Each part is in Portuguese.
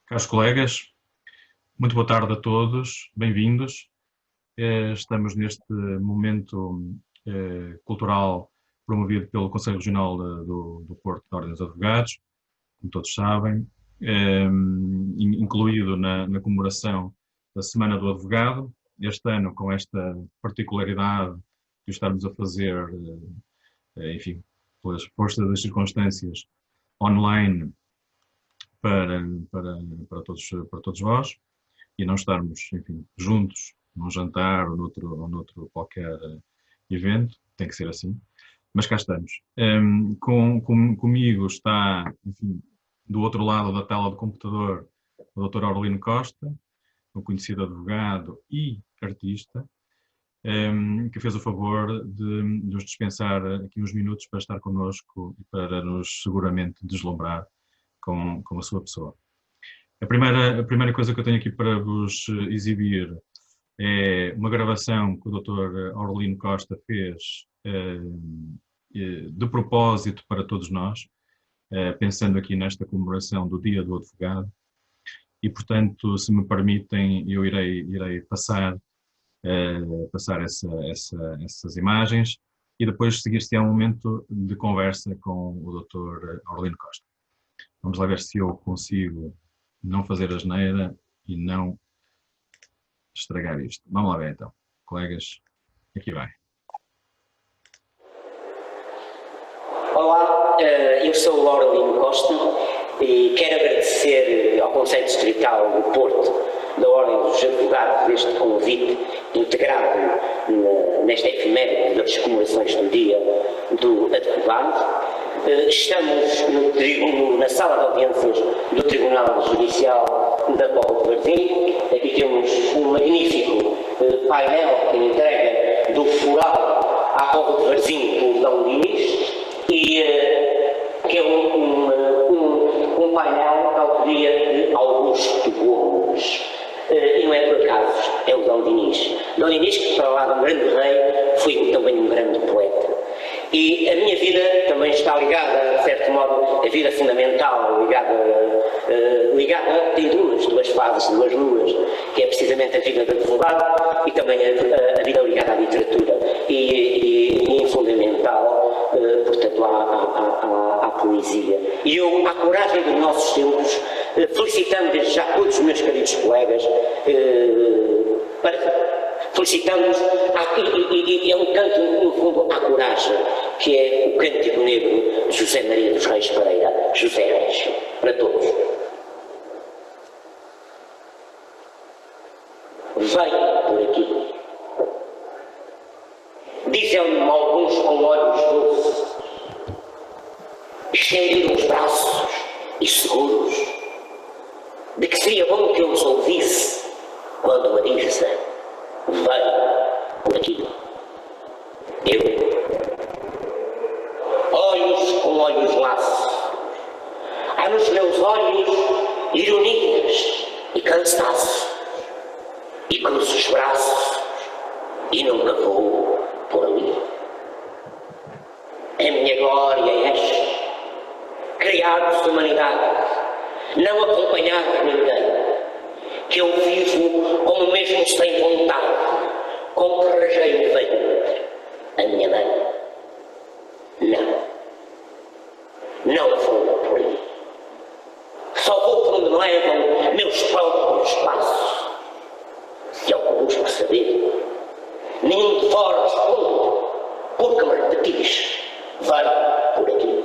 Caros colegas, muito boa tarde a todos, bem-vindos. Estamos neste momento cultural promovido pelo Conselho Regional do Porto de Ordem dos Advogados, como todos sabem, incluído na comemoração da Semana do Advogado, este ano com esta particularidade de o estarmos a fazer, enfim, pelas forças das circunstâncias, online, para todos vós, e não estarmos, enfim, juntos num jantar ou noutro qualquer evento, tem que ser assim, mas cá estamos. Comigo está, enfim, do outro lado da tela do computador, o Dr. Aurelino Costa, um conhecido advogado e artista, que fez o favor de nos dispensar aqui uns minutos para estar connosco e para nos seguramente deslumbrar com a sua pessoa. A primeira coisa que eu tenho aqui para vos exibir é uma gravação que o Dr. Aurelino Costa fez de propósito para todos nós, pensando aqui nesta comemoração do Dia do Advogado, e portanto, se me permitem, eu irei passar essas imagens e depois seguir-se-á um momento de conversa com o Dr. Aurelino Costa. Vamos lá ver se eu consigo não fazer asneira e não estragar isto. Vamos lá ver então. Colegas, aqui vai. Olá, eu sou o Aurelino Costa e quero agradecer ao Conselho Distrital do Porto, da Ordem dos Advogados, este convite integrado nesta efeméride das comemorações do Dia do Advogado. Estamos na sala de audiências do Tribunal Judicial da Póvoa de Varzim. Aqui temos um magnífico painel que entrega do Floral à Póvoa de Varzim por Dom Dinis, e que é um painel da autoria de Augusto Gomes. E não é por acaso, é o Dom Dinis. Dom Dinis, que para lá de um grande rei, foi também um grande poeta. E a minha vida também está ligada, de certo modo, a vida fundamental, ligada tem duas fases, duas luas, que é precisamente a vida do advogado e também a vida ligada à literatura. E fundamental, portanto, à poesia. E eu, à coragem dos nossos tempos, felicitando desde já todos os meus queridos colegas, felicitamos, e é um canto, no fundo, à coragem, que é o Cântico Negro de José Maria dos Reis Pereira, José Reis, para todos. Vem por aqui. Dizem-me alguns com olhos doces, estendiram os braços e seguros, de que seria bom que eu os ouvisse quando me dizem: vem por aqui. Eu, olhos com olhos laços, há nos meus olhos ironias e cansaço, e cruzo os braços e nunca vou por ali. A minha glória é esta: criados de humanidade, não acompanhar ninguém, que eu vivo como mesmo sem vontade, como que rajei o ventre, a minha mãe. Não vou por aí. Só vou por onde me levam meus próprios passos. Se é o que busco saber, nenhum de fora responde, porque me repetis: vai por aqui.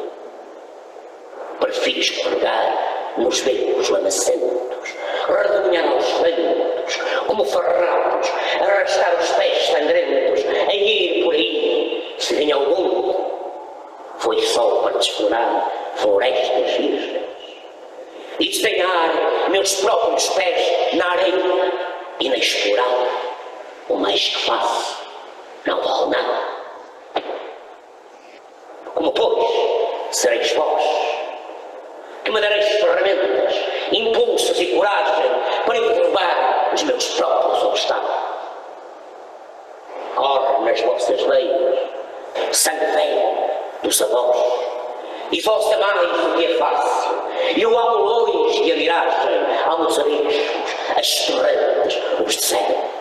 Prefiro escorregar nos becos lamacentos, redemoinhar aos ventos, como farrapos, arrastar os pés sangrentos, a ir por aí. Se vem ao mundo, foi só para explorar florestas virgens e desenhar meus próprios pés na areia e na explorada. O mais que faço não vale nada. Como pois sereis vós que me dareis ferramentas, impulsos e coragem para derrubar os meus próprios obstáculos. Corre nas vossas veias sangue velho dos avós, e vossa mais do que é fácil, e o amo longe e a miragem, aos abismos, as torrentes, os desertos.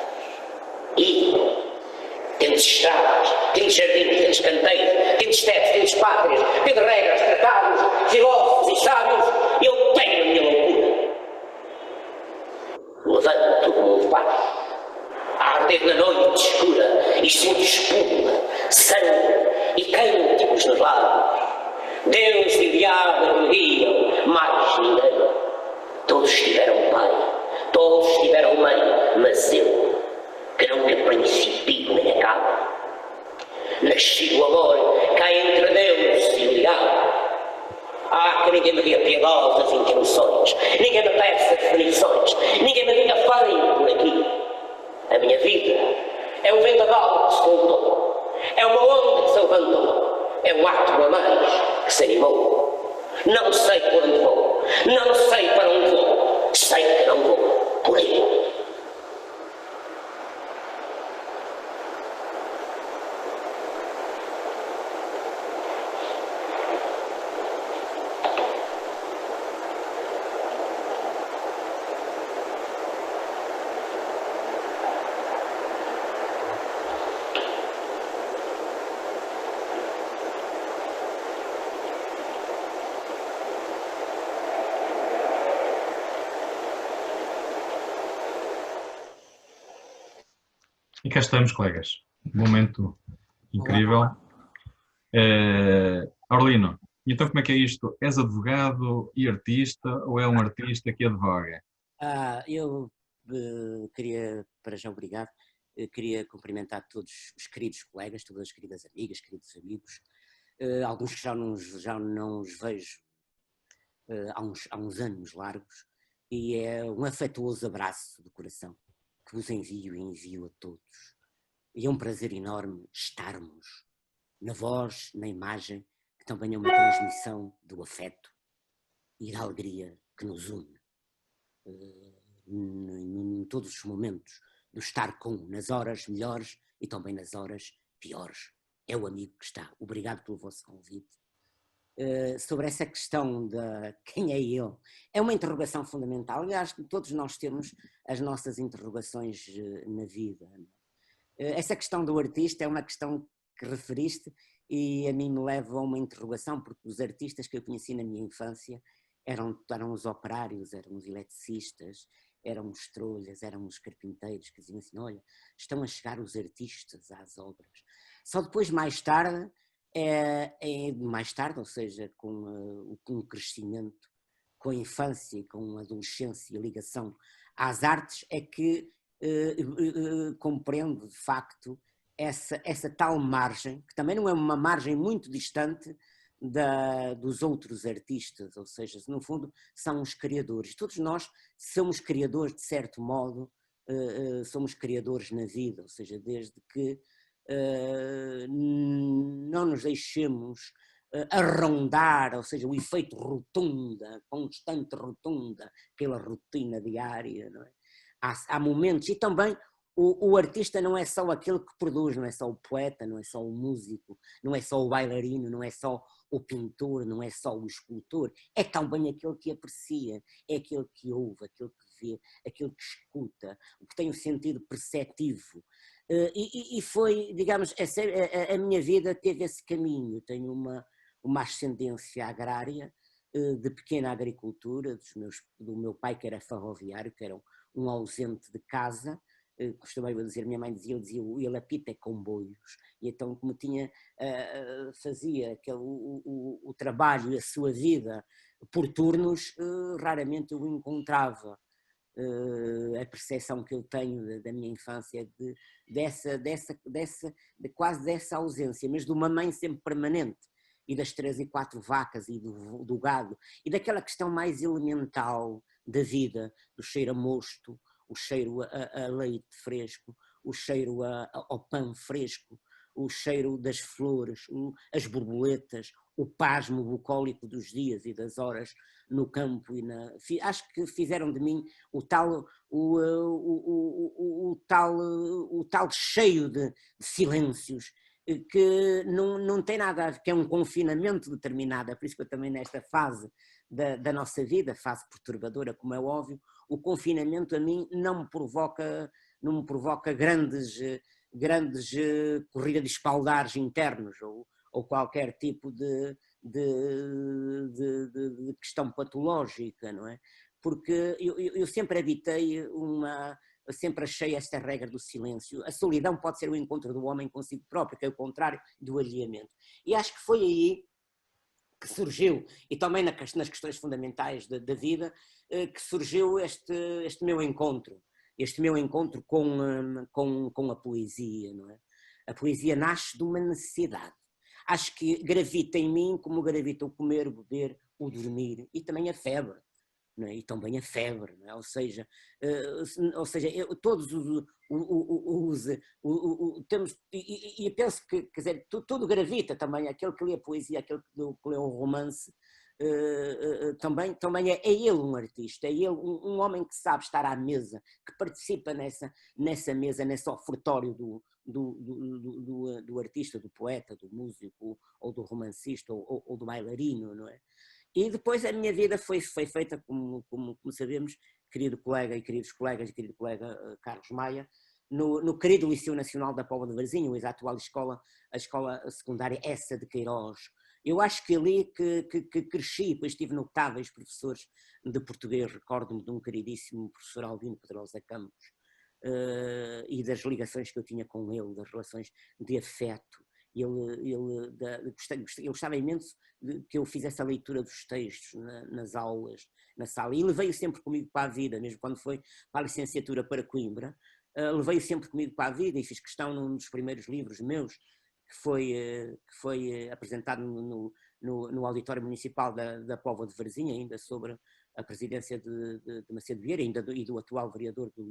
E tendes estradas, tendes jardins, tendes canteiros, tendes tetos, tendes pátrias, tendes regras, tratados, filósofos e sábios, eu tenho a minha loucura. Levanto como um facho, a arder na noite escura, e sinto espuma, sangue e cânticos nos lábios. Deus e o diabo me guiam, mais ninguém. Todos tiveram pai, todos tiveram mãe, mas eu, que nunca principio nem acabo, nasci do amor, cá entre Deus e o diabo. Ah, que ninguém me diga piedosas introduções, ninguém me peça definições, ninguém me diga feio por aqui. A minha vida é um vendaval que se voltou, é uma onda que se levantou, é um átomo a mais que se animou. Não sei por onde vou, não sei para onde vou, sei que não vou por aí. E cá estamos, colegas. Um momento incrível. Aurelino, então como é que é isto? És advogado e artista ou é um artista que advoga? Eu queria, para já obrigado, queria cumprimentar todos os queridos colegas, todas as queridas amigas, queridos amigos, alguns que já não os vejo há uns anos largos, e é um afetuoso abraço do coração que vos envio e envio a todos. E é um prazer enorme estarmos na voz, na imagem, que também é uma transmissão do afeto e da alegria que nos une. Em todos os momentos do estar com, nas horas melhores e também nas horas piores. É o amigo que está. Obrigado pelo vosso convite. Sobre essa questão de quem é ele, é uma interrogação fundamental. Eu acho que todos nós temos as nossas interrogações na vida. Essa questão do artista é uma questão que referiste e a mim me leva a uma interrogação, porque os artistas que eu conheci na minha infância eram os operários, eram os eletricistas, eram os trolhas, eram os carpinteiros que diziam assim, olha, estão a chegar os artistas às obras. Só depois, mais tarde, ou seja, com o crescimento, com a infância e com a adolescência e a ligação às artes, é que compreendo de facto essa tal margem, que também não é uma margem muito distante dos outros artistas, ou seja, no fundo são os criadores. Todos nós somos criadores, de certo modo, somos criadores na vida, ou seja, desde que não nos deixemos arrondar, ou seja, o efeito rotunda, constante rotunda, pela rotina diária, não é? Há momentos, e também o artista não é só aquele que produz, não é só o poeta, não é só o músico, não é só o bailarino, não é só o pintor, não é só o escultor, é também aquele que aprecia, é aquele que ouve, aquele que vê, aquele que escuta, o que tem o sentido perceptivo. E foi, digamos, a minha vida teve esse caminho. Eu tenho uma ascendência agrária, de pequena agricultura, do meu pai que era ferroviário, que era um ausente de casa. Costumava dizer, minha mãe dizia, ele apita comboios, e então como fazia o trabalho e a sua vida por turnos, raramente eu encontrava. A percepção que eu tenho da minha infância de quase dessa ausência, mas de uma mãe sempre permanente, e das 3 e 4 vacas e do gado, e daquela questão mais elemental da vida, do cheiro a mosto, o cheiro a leite fresco, o cheiro ao pão fresco, o cheiro das flores, as borboletas, o pasmo bucólico dos dias e das horas no campo. Acho que fizeram de mim o tal cheio de silêncios que não tem nada a ver, que é um confinamento determinado. É por isso que eu também nesta fase da nossa vida, fase perturbadora, como é óbvio, o confinamento a mim não me provoca grandes corrida de espaldares internos ou qualquer tipo de questão patológica, não é? Porque eu sempre evitei eu sempre achei esta regra do silêncio. A solidão pode ser o encontro do homem consigo próprio, que é o contrário do alheamento. E acho que foi aí que surgiu, e também nas questões fundamentais da vida, que surgiu este meu encontro com a poesia, não é? A poesia nasce de uma necessidade. Acho que gravita em mim como gravita o comer, o beber, o dormir e também a febre. Não é? E também a febre, não é? Ou seja, todos temos, e penso que, quer dizer, tudo gravita também, aquele que lê a poesia, aquele que lê o romance, também é ele um artista, é ele um homem que sabe estar à mesa, que participa nessa mesa, nesse ofertório do artista, do poeta, do músico, ou do romancista, ou do bailarino, não é? E depois a minha vida foi feita, como sabemos, querido colega e queridos colegas e querido colega Carlos Maia, no querido Liceu Nacional da Póvoa de Varzim, a atual a escola secundária Essa de Queiroz. Eu acho que ali que cresci, depois tive notáveis professores de português, recordo-me de um queridíssimo professor Albino Pedrosa Campos, e das ligações que eu tinha com ele, das relações de afeto. Eu gostava imenso que eu fizesse a leitura dos textos nas aulas, na sala, e levei-o sempre comigo para a vida, mesmo quando foi para a licenciatura para Coimbra, levei-o sempre comigo para a vida e fiz questão num dos primeiros livros meus, que foi apresentado no auditório municipal da Póvoa de Varzim, ainda sobre a presidência de Macedo Vieira e do atual vereador do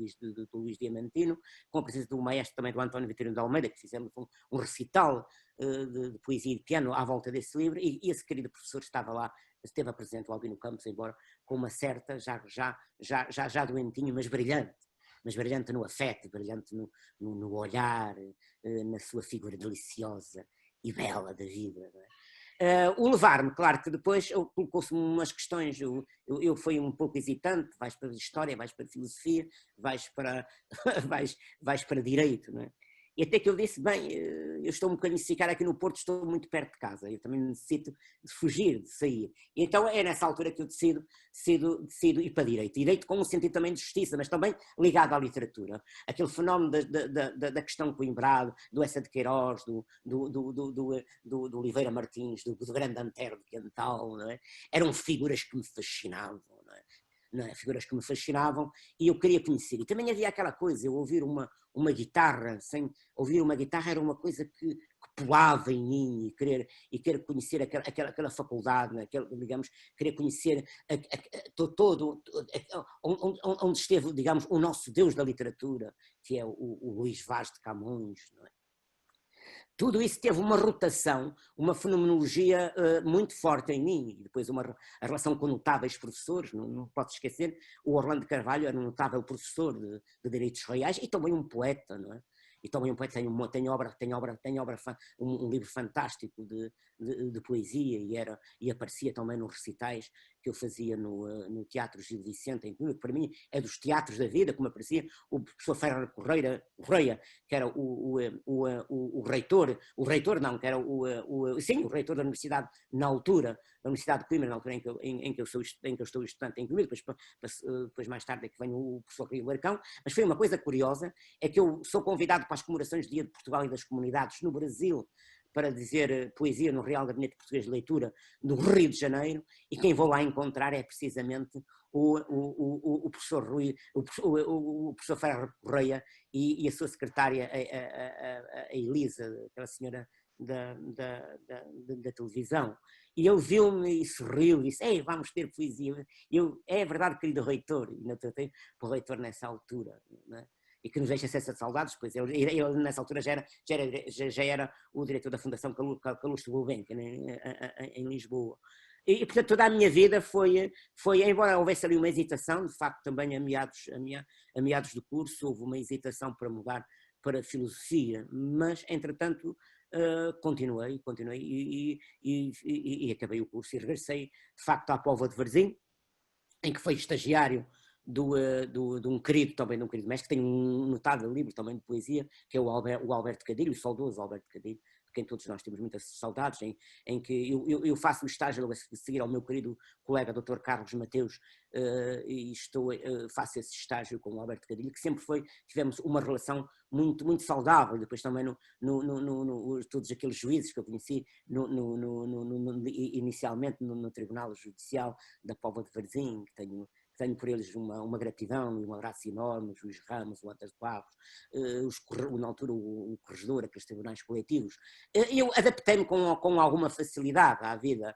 Luís Diamantino, com a presença do maestro também do António Vitorino de Almeida, que fizemos um recital de poesia e de piano à volta desse livro, e esse querido professor estava lá, esteve presente, o Albino Campos, embora com uma certa, já doentinho, mas brilhante no afeto, brilhante no olhar, na sua figura deliciosa e bela da vida, não é? O levar-me, claro que depois colocou-se umas questões, eu fui um pouco hesitante, vais para a história, vais para a filosofia, vais para direito, não é? E até que eu disse, bem, eu estou um bocadinho, se ficar aqui no Porto, estou muito perto de casa, eu também necessito de fugir, de sair. E então é nessa altura que eu decido ir para direito. Direito com um sentido também de justiça, mas também ligado à literatura. Aquele fenómeno da questão coimbrado, do Essa de Queiroz, do Oliveira Martins, do grande Antero de Quental, não é? Eram figuras que me fascinavam, não é? Não é? Figuras que me fascinavam e eu queria conhecer. E também havia aquela coisa, eu ouvir uma guitarra, ouvir uma guitarra era uma coisa que pulava em mim e querer conhecer aquela faculdade, né? Digamos, querer conhecer onde esteve, digamos, o nosso Deus da literatura, que é o Luís Vaz de Camões, não é? Tudo isso teve uma rotação, uma fenomenologia muito forte em mim, e depois a relação com notáveis professores, não posso esquecer, o Orlando Carvalho era um notável professor de Direitos Reais e também um poeta, não é? E também um poeta tem um livro fantástico de poesia e aparecia também nos recitais que eu fazia no Teatro Gil Vicente, em Coimbra, que para mim é dos teatros da vida, como aparecia o professor Ferreira Correia, que era o reitor da universidade na altura, da Universidade de Coimbra, na altura em que eu estou estudante em Coimbra, depois mais tarde é que vem o professor Rio Larcão, mas foi uma coisa curiosa, é que eu sou convidado para as comemorações do Dia de Portugal e das Comunidades no Brasil, para dizer poesia no Real Gabinete Português de Leitura do Rio de Janeiro, e quem vou lá encontrar é precisamente o professor o professor Ferreira Correia e a sua secretária, a Elisa, aquela senhora da televisão. E ele viu-me e sorriu e disse, ei, vamos ter poesia. É verdade, querido reitor, e não tratei para o reitor nessa altura, não é? E que nos deixa cessa de saudades, pois ele nessa altura já era o diretor da Fundação Calouste Gulbenkian em Lisboa. E portanto toda a minha vida foi, embora houvesse ali uma hesitação, de facto também a meados do curso houve uma hesitação para mudar para a filosofia, mas entretanto continuei e acabei o curso e regressei, de facto, à Póvoa de Varzim, em que fui estagiário de um querido, também de um querido mestre, que tem um notável livro também de poesia, que é o Alberto Cadilho, o saudoso Alberto Cadilho, de quem todos nós temos muitas saudades, em que eu faço o estágio logo a seguir ao meu querido colega Dr. Carlos Mateus, e faço esse estágio com o Alberto Cadilho, que sempre tivemos uma relação muito, muito saudável, depois também todos aqueles juízes que eu conheci inicialmente no Tribunal Judicial da Póvoa de Varzim, que tenho por eles uma gratidão e um abraço enorme, o Juiz Ramos, o Antas de Barros, na altura o corregedor, aqueles tribunais coletivos. Eu adaptei-me com alguma facilidade à vida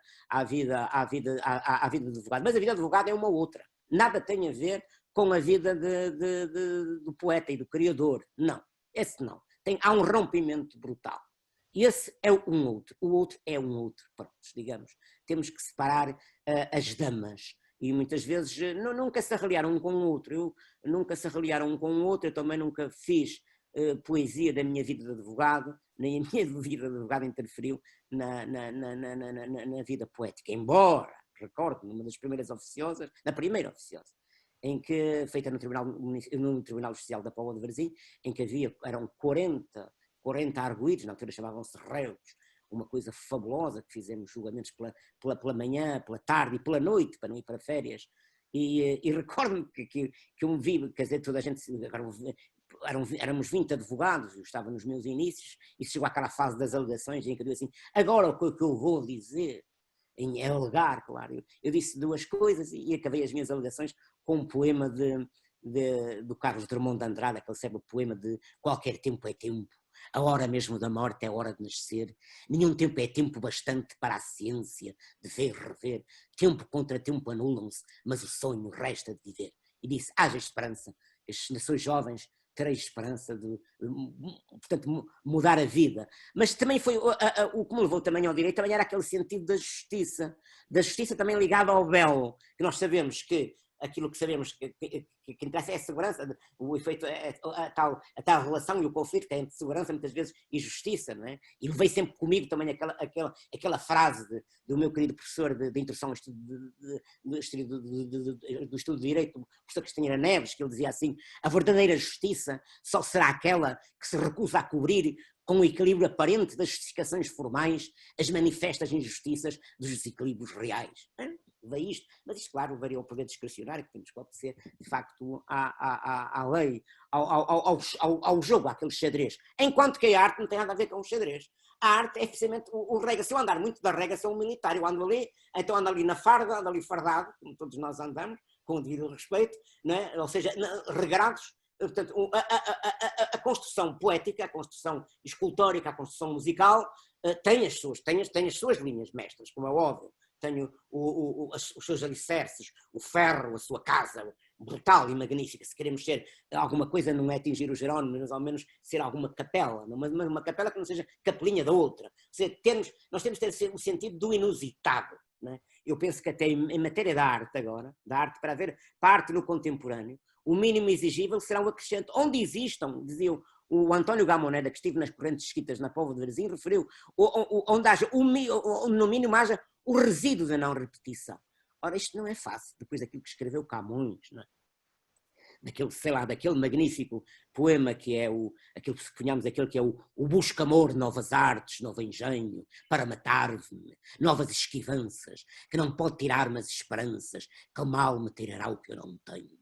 do advogado, mas a vida do advogado é uma outra, nada tem a ver com a vida do poeta e do criador, não, esse não, há um rompimento brutal. Esse é um outro, o outro é um outro, pronto, digamos, temos que separar as damas. E muitas vezes nunca se arreliaram um com o outro, eu também nunca fiz poesia da minha vida de advogado, nem a minha vida de advogado interferiu na vida poética, embora, recordo, numa das primeiras oficiosas, na primeira oficiosa, em que, feita no Tribunal Judicial da Póvoa de Varzim, em que eram 40 arguidos, na altura chamavam-se réus, uma coisa fabulosa, que fizemos julgamentos pela manhã, pela tarde e pela noite, para não ir para férias, e recordo-me que eu me vi, quer dizer, toda a gente, éramos 20 advogados, eu estava nos meus inícios, e chegou àquela fase das alegações, em que eu disse assim, agora o que eu vou dizer, em alegar, claro, eu disse duas coisas, e acabei as minhas alegações com um poema do Carlos Drummond de Andrade, aquele célebre poema de qualquer tempo é tempo. A hora mesmo da morte é a hora de nascer. Nenhum tempo é tempo bastante para a ciência de ver, rever. Tempo contra tempo anulam-se, mas o sonho resta de viver. E disse, haja esperança. As nações jovens tereis esperança de portanto, mudar a vida. Mas também foi, o que me levou também ao direito, também era aquele sentido da justiça também ligada ao belo, que nós sabemos que aquilo que sabemos que interessa é a segurança, o efeito, a tal relação e o conflito que é entre segurança muitas vezes e justiça, não é? E levei sempre comigo também aquela frase do meu querido professor de introdução ao estudo do estudo de direito, o professor Castanheira Neves, que ele dizia assim, a verdadeira justiça só será aquela que se recusa a cobrir com o equilíbrio aparente das justificações formais as manifestas injustiças dos desequilíbrios reais. Veio isto, mas isto, claro, levaria ao poder discricionário, que temos que obedecer, de facto, à lei, ao jogo, àquele xadrez. Enquanto que a arte não tem nada a ver com o xadrez. A arte é precisamente o rega. Se eu andar muito da rega, sou um militar, eu ando ali, então ando ali na farda, ando ali fardado, como todos nós andamos, com o devido respeito, né? Ou seja, regrados. Portanto, a construção poética, a construção escultórica, a construção musical, tem as suas linhas mestras, como é óbvio. Tenho os seus alicerces, o ferro, a sua casa, brutal e magnífica. Se queremos ser alguma coisa, não é atingir o Jerónimo, mas ao menos ser alguma capela, mas uma capela que não seja capelinha da outra. Ou seja, nós temos de ter o sentido do inusitado. Não é? Eu penso que até em matéria da arte agora, da arte para haver parte no contemporâneo, o mínimo exigível será um acrescento. Onde existam, dizia o António Gamoneda, que estive nas correntes escritas na Póvoa de Varzim, referiu, onde haja, no mínimo haja o resíduo da não repetição. Ora, isto não é fácil, depois daquilo que escreveu Camões, não é? Daquele magnífico poema que é aquele que suponhamos, aquele que é o busca amor, novas artes, novo engenho, para matar-me, novas esquivanças, que não pode tirar-me as esperanças, que o mal me tirará o que eu não tenho.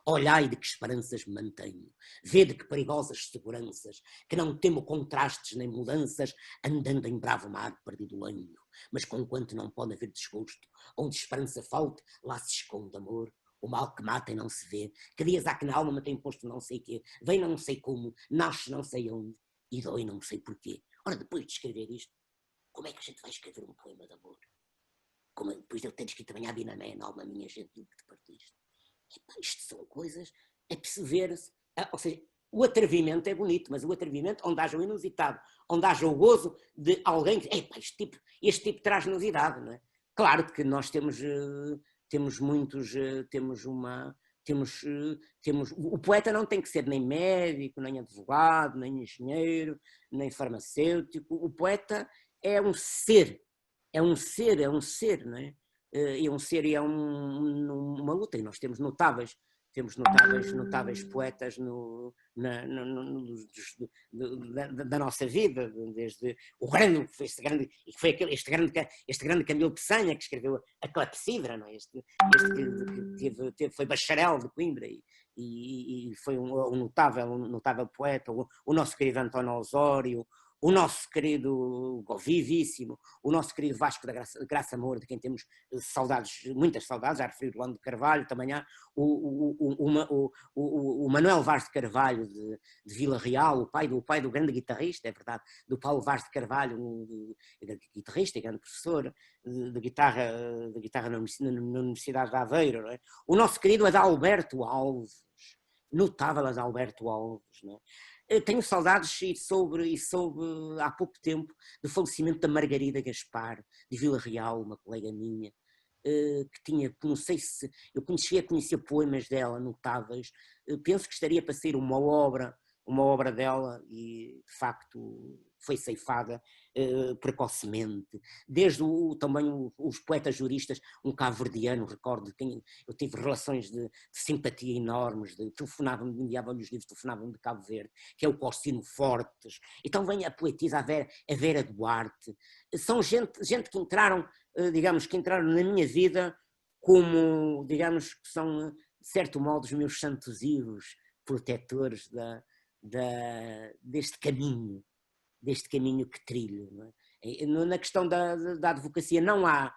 Olhai de que esperanças me mantenho, vede que perigosas seguranças, que não temo contrastes nem mudanças, andando em bravo mar perdido lenho, mas conquanto não pode haver desgosto, onde esperança falte, lá se esconde amor, o mal que mata e não se vê, que dias há que na alma me tem posto não sei quê, vem não sei como, nasce não sei onde, e dói não sei porquê. Ora, depois de escrever isto, como é que a gente vai escrever um poema de amor? Como depois de eu ter escrito também a Binamé, na alma minha, gente, do que te partiste. Isto são coisas, é preciso ver-se, ou seja, o atrevimento é bonito, mas o atrevimento onde haja o inusitado, onde haja o gozo de alguém que, este tipo traz novidade, não é? Claro que nós temos O poeta não tem que ser nem médico, nem advogado, nem engenheiro, nem farmacêutico. O poeta é um ser, não é? É um ser e é uma luta, e nós temos notáveis poetas da nossa vida, desde o grande, este grande Camilo Peçanha, que escreveu a Clepsidra, não é? Este que foi bacharel de Coimbra e foi um notável poeta, o nosso querido António Osório, o nosso querido, vivíssimo, o nosso querido Vasco da Graça Moura, de quem temos saudades, muitas saudades, já referi o Orlando de Carvalho, também há o Manuel Vaz de Carvalho, de Vila Real, o pai do grande guitarrista, é verdade, do Paulo Vaz de Carvalho, guitarrista e grande professor de guitarra na Universidade de Aveiro, não é? O nosso querido Adalberto Alves, notável Adalberto Alves, não é? Tenho saudades e soube há pouco tempo do falecimento da Margarida Gaspar, de Vila Real, uma colega minha, que tinha, não sei se, eu conhecia poemas dela notáveis, penso que estaria para sair uma obra dela e de facto foi ceifada precocemente. Desde também os poetas juristas, um cabo-verdiano, recordo de quem eu tive relações de simpatia enormes, telefonavam-me, enviavam-lhe os livros, telefonavam-me de Cabo Verde, que é o Costino Fortes, e também a poetisa a Vera Duarte. São gente que entraram, digamos, que entraram na minha vida como, digamos, que são, de certo modo, os meus santos ídolos protetores deste caminho que trilho, não é? Na questão da advocacia não há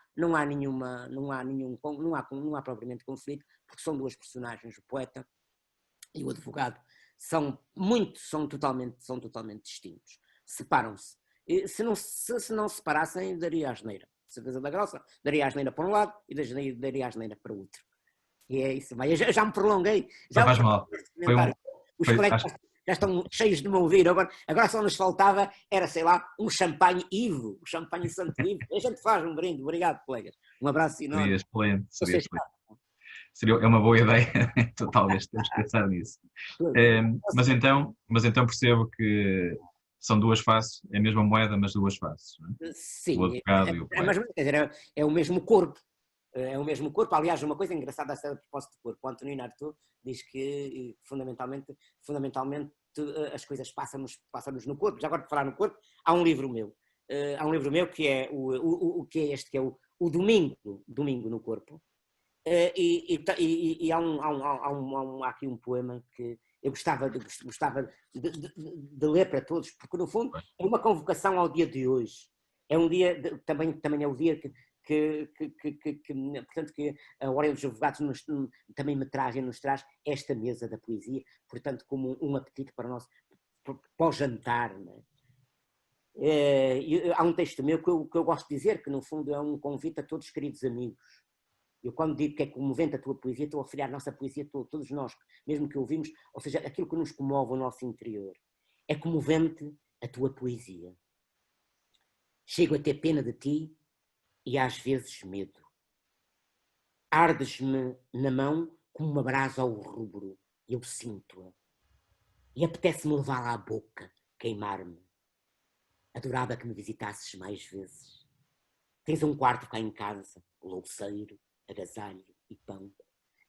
propriamente conflito, porque são duas personagens, o poeta e o advogado, são totalmente distintos. Separam-se. Se não se separassem, daria asneira. Certeza da grossa, daria asneira para um lado e daria asneira para o outro. E é isso. Eu já me prolonguei. Não faz mal. Os colegas já estão cheios de me ouvir. Agora só nos faltava, era, sei lá, um champanhe Ivo, um champanhe Santo Ivo. A gente faz um brinde. Obrigado, colegas. Um abraço enorme. Seria excelente. É uma boa ideia. Talvez temos que pensar nisso. Mas então percebo que são duas faces, é a mesma moeda, mas duas faces. Não é? Sim. O advogado e o poeta. É o mesmo corpo. É o mesmo corpo. Aliás, uma coisa engraçada a propósito de corpo. O Antonino Artaud diz que fundamentalmente as coisas passam-nos no corpo. Já agora de falar no corpo, há um livro meu que é o Domingo no Corpo. E há aqui um poema que eu gostava de ler para todos, porque no fundo é uma convocação ao dia de hoje. É um dia, também é o dia portanto, que a Ordem dos Advogados também nos traz esta mesa da poesia, portanto, como um apetite para nós, para o jantar. Não é? Há um texto meu que eu gosto de dizer, que no fundo é um convite a todos os queridos amigos. Eu quando digo que é comovente a tua poesia, estou a referir à nossa poesia, todos nós, mesmo que ouvimos, ou seja, aquilo que nos comove o nosso interior. É comovente a tua poesia. Chego a ter pena de ti e às vezes medo. Ardes-me na mão como uma brasa ao rubro, eu sinto-a. E apetece-me levá-la à boca, queimar-me. Adorava que me visitasses mais vezes. Tens um quarto cá em casa, louceiro, agasalho e pão,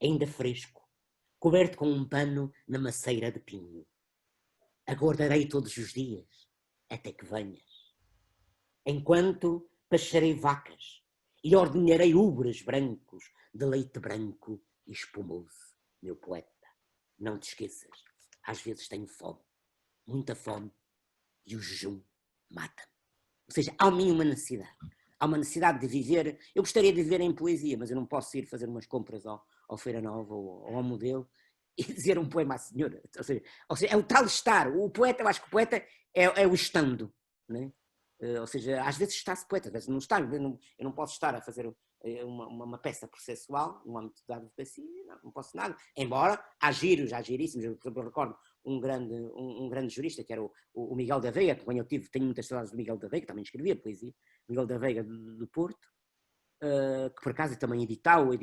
ainda fresco, coberto com um pano na maceira de pinho. Aguardarei todos os dias, até que venhas. Enquanto pastarei vacas e ordenharei ubres brancos de leite branco e espumoso. Meu poeta, não te esqueças, às vezes tenho fome, muita fome, e o jejum mata-me. Ou seja, há em mim uma necessidade. Há uma necessidade de viver. Eu gostaria de viver em poesia, mas eu não posso ir fazer umas compras ao Feira Nova ou ao Modelo e dizer um poema à senhora. Ou seja, é o tal estar. O poeta, eu acho que o poeta é o estando. Não é? Ou seja, às vezes está-se poeta, às vezes não está. Eu não posso estar a fazer uma peça processual no âmbito da advocacia, não posso nada. Embora há giríssimos. Eu, por exemplo, recordo um grande jurista, que era o Miguel da Veiga, que tenho muitas saudades do Miguel da Veiga, que também escrevia poesia, Miguel da Veiga do Porto, que por acaso também editou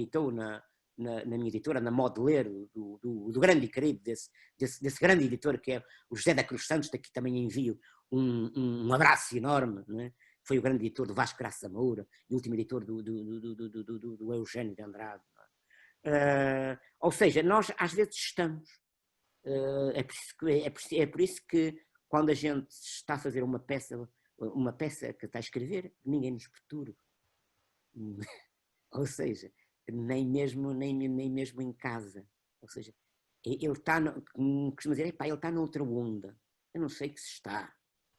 na minha editora, na Modeleiro, do grande e querido, desse grande editor que é o José da Cruz Santos, daqui também envio um abraço enorme, não é? Foi o grande editor do Vasco Graça Moura e o último editor do Eugênio de Andrade. Ou seja, nós às vezes estamos. É por isso que quando a gente está a fazer uma peça que está a escrever, ninguém nos perturba. Ou seja, nem mesmo em casa. Ou seja, ele está, costuma dizer, ele está noutra onda. Eu não sei que se está.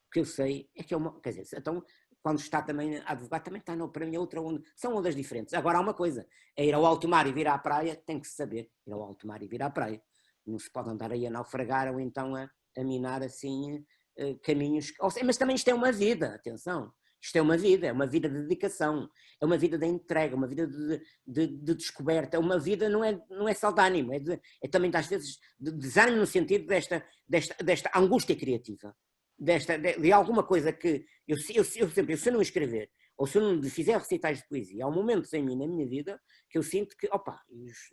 O que eu sei é que é uma. Quer dizer, então, quando está também a advogar, também está, para mim, é outra onda. São ondas diferentes. Agora há uma coisa: é ir ao alto mar e vir à praia, tem que se saber. Ir ao alto mar e vir à praia. Não se pode andar aí a naufragar ou então a minar assim caminhos. Mas também isto é uma vida, atenção. Isto é uma vida de dedicação, é uma vida de entrega, uma vida de descoberta, uma vida não é só de ânimo, é também às vezes de desânimo no sentido desta angústia criativa, de alguma coisa que eu sempre, se eu não escrever, ou se eu não fizer recitais de poesia, há momentos em mim, na minha vida, que eu sinto que, eu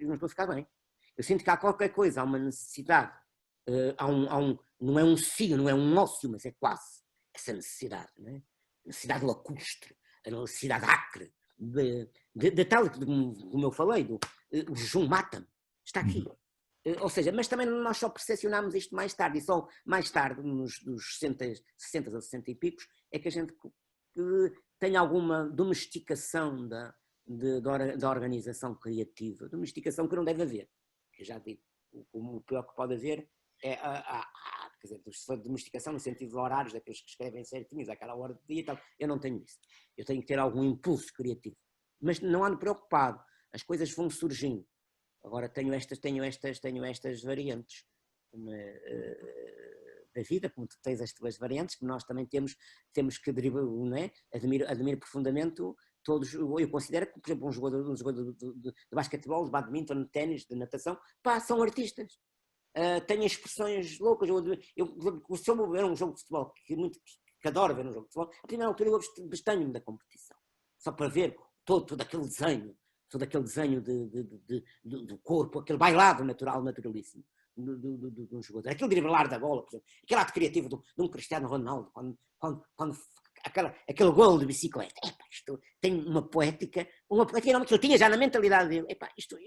não estou a ficar bem. Eu sinto que há qualquer coisa, há uma necessidade, não é um cio, não é um ócio, mas é quase essa necessidade, não é? A necessidade lacustre, a necessidade acre, de tal, como eu falei, o jejum mata-me, está aqui. Ou seja, mas também nós só percepcionamos isto mais tarde, e só mais tarde, dos 60 ou 60 e picos, é que a gente tem alguma domesticação da organização criativa, domesticação que não deve haver. Eu já digo, o pior que pode haver é quer dizer, se for domesticação no sentido de horários, daqueles que escrevem certinhos, àquela hora do dia e tal, eu não tenho isso. Eu tenho que ter algum impulso criativo. Mas não ando preocupado, as coisas vão surgindo. Agora tenho estas variantes da vida, como tu tens as tuas variantes, que nós também temos que driblar, não é? Admiro profundamente todos. Eu considero que, por exemplo, um jogador de basquetebol, de badminton, de ténis, de natação, são artistas. Tenho expressões loucas. Se eu vou ver um jogo de futebol, que adoro ver um jogo de futebol, a primeira altura eu abstenho-me da competição, só para ver todo aquele desenho do corpo, aquele bailado naturalíssimo de um jogador, aquele driblar da bola, por exemplo, aquele ato criativo de um Cristiano Ronaldo, quando aquele golo de bicicleta. Isto tem uma poética enorme que ele tinha já na mentalidade dele. Isto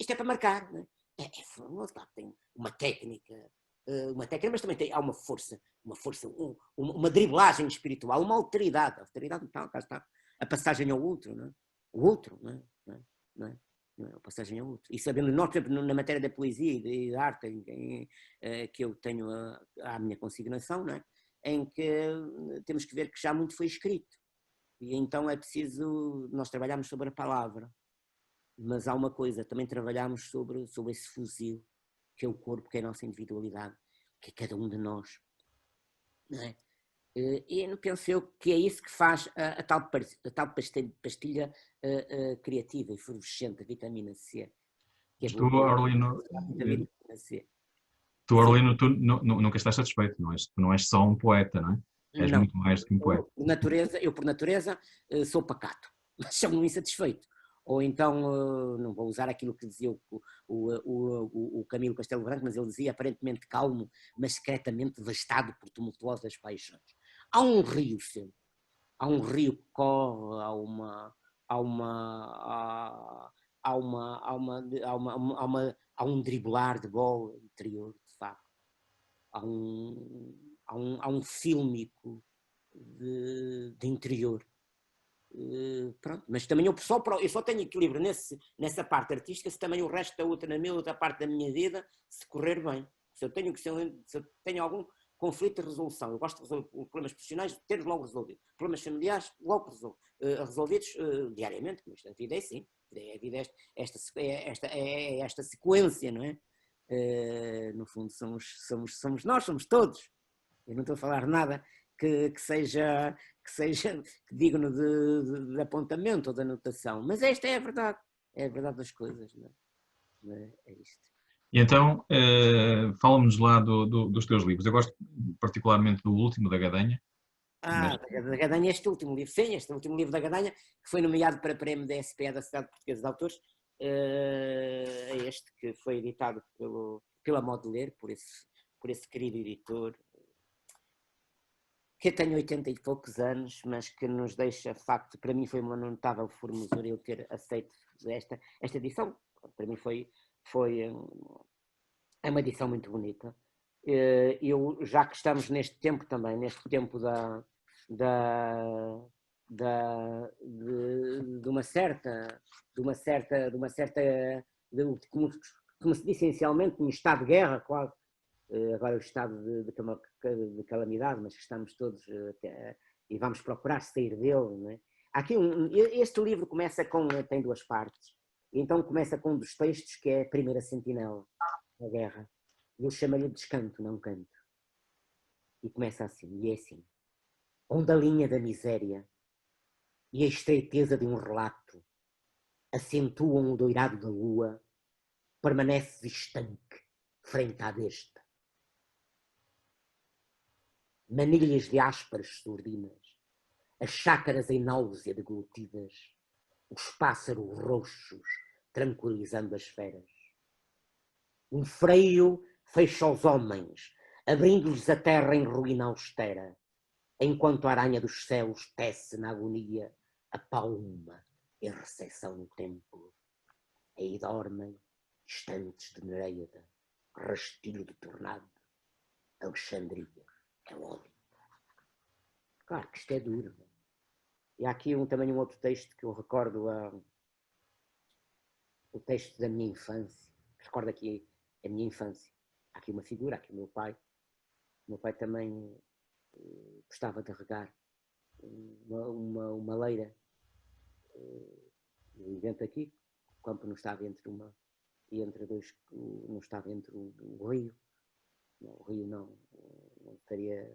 é para marcar, não é? É famoso, claro, tem uma técnica, mas também há uma força, uma driblagem espiritual, uma alteridade. A alteridade tal, cá está. A passagem ao outro, não é? O outro, não é? A passagem ao outro. E sabendo, nós, por exemplo, na matéria da poesia e da arte, que eu tenho à minha consignação, não é? Em que temos que ver que já muito foi escrito. E então é preciso, nós trabalhamos sobre a palavra. Mas há uma coisa, também trabalhamos sobre esse fuzil, que é o corpo, que é a nossa individualidade, que é cada um de nós. Não é? E eu penso eu que é isso que faz a tal pastilha criativa, efervescente, a vitamina C. Tu, Orlino, tu nunca estás satisfeito, não és? Tu não és só um poeta, não é? És muito mais do que um poeta. Eu, por natureza, sou pacato, mas sou um insatisfeito. Ou então, não vou usar aquilo que dizia o Camilo Castelo Branco, mas ele dizia aparentemente calmo, mas secretamente devastado por tumultuosas paixões. Há um rio sempre, há um rio que corre, há um driblar de bola interior, de facto. Há um fílmico de interior. Pronto, mas também eu só tenho equilíbrio nessa parte artística se também o resto da outra parte da minha vida se correr bem. Se eu tenho algum conflito de resolução, eu gosto de resolver problemas profissionais, ter-os logo resolvidos. Problemas familiares, logo resolvidos diariamente, mas a vida é assim. A vida é esta sequência, não é? No fundo somos nós, somos todos. Eu não estou a falar nada que seja digno de apontamento ou de anotação, mas esta é a verdade das coisas, não é? É isto. E então, fala-nos lá dos teus livros. Eu gosto particularmente do último, da Gadanha. Da Gadanha, este último livro da Gadanha, que foi nomeado para a prémio da SPE, da Sociedade Portuguesa de Autores, é este que foi editado pela Modeler, por esse querido editor, que tem 80 e poucos anos, mas que nos deixa, de facto, para mim foi uma notável formosura eu ter aceito esta edição. Para mim é uma edição muito bonita. Já que estamos neste tempo também, neste tempo de uma certa, como se disse inicialmente, um estado de guerra, quase. Agora o estado de calamidade, mas que estamos todos e vamos procurar sair dele. Não é? Este livro tem duas partes, então começa com um dos textos que é a primeira sentinela da guerra. Eu chamo-lhe descanto, não canto. E começa assim, e é assim. Onde a linha da miséria e a estreiteza de um relato acentuam o doirado da lua, permaneces estanque frente à besta. Manilhas de ásperas surdinas, as chácaras em náusea deglutidas, os pássaros roxos tranquilizando as feras. Um freio fecha os homens, abrindo-lhes a terra em ruína austera, enquanto a aranha dos céus tece na agonia a palma e a recepção no templo. Aí dormem estantes de Nereida, rastilho de tornado, Alexandria. É ódio. Claro que isto é duro. E há aqui também um outro texto que eu recordo, o texto da minha infância. Recordo aqui a minha infância. Há aqui uma figura, aqui o meu pai. O meu pai também gostava de regar uma leira. No evento aqui, o campo não estava entre dois, não estava entre o rio. Não, o rio não estaria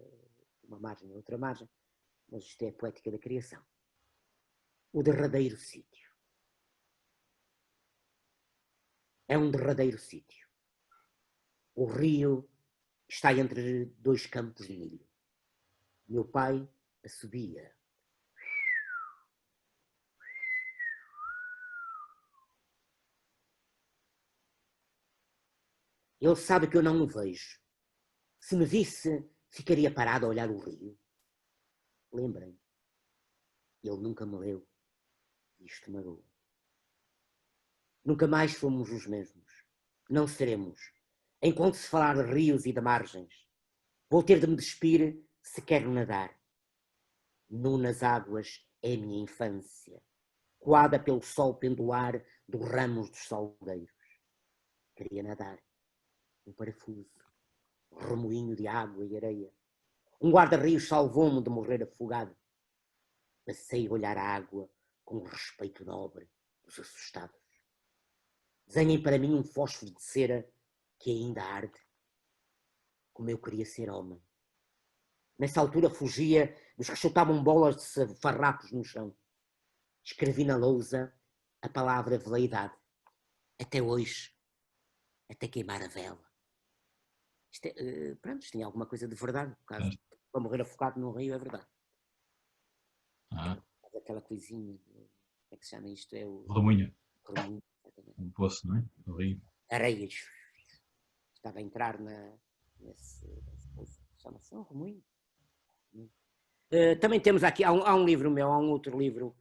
uma margem, outra margem, mas isto é a poética da criação. O derradeiro sítio. É um derradeiro sítio. O rio está entre dois campos de milho. Meu pai assobia. Ele sabe que eu não o vejo. Se me visse, ficaria parado a olhar o rio. Lembrem, ele nunca me leu. Isto magoa. Nunca mais fomos os mesmos. Não seremos. Enquanto se falar de rios e de margens, vou ter de me despir se quero nadar. Nu nas águas é a minha infância, coada pelo sol pendular dos ramos dos salgueiros. Queria nadar. Um parafuso, um remoinho de água e areia. Um guarda-rios salvou-me de morrer afogado. Passei a olhar a água com o respeito nobre dos assustados. Desenhem para mim um fósforo de cera que ainda arde. Como eu queria ser homem. Nessa altura fugia dos que chutavam bolas de farrapos no chão. Escrevi na lousa a palavra veleidade. Até hoje. Até queimar a vela. Pronto, isto tinha alguma coisa de verdade. Por causa de para morrer afogado no rio é verdade. Aquela coisinha. Como é que se chama isto? É o Redemoinho. remoinho. Um poço, não é? Do rio. Areias. Estava a entrar nesse poço. Chama-se um remoinho. Também temos aqui, há um livro meu, há um outro livro,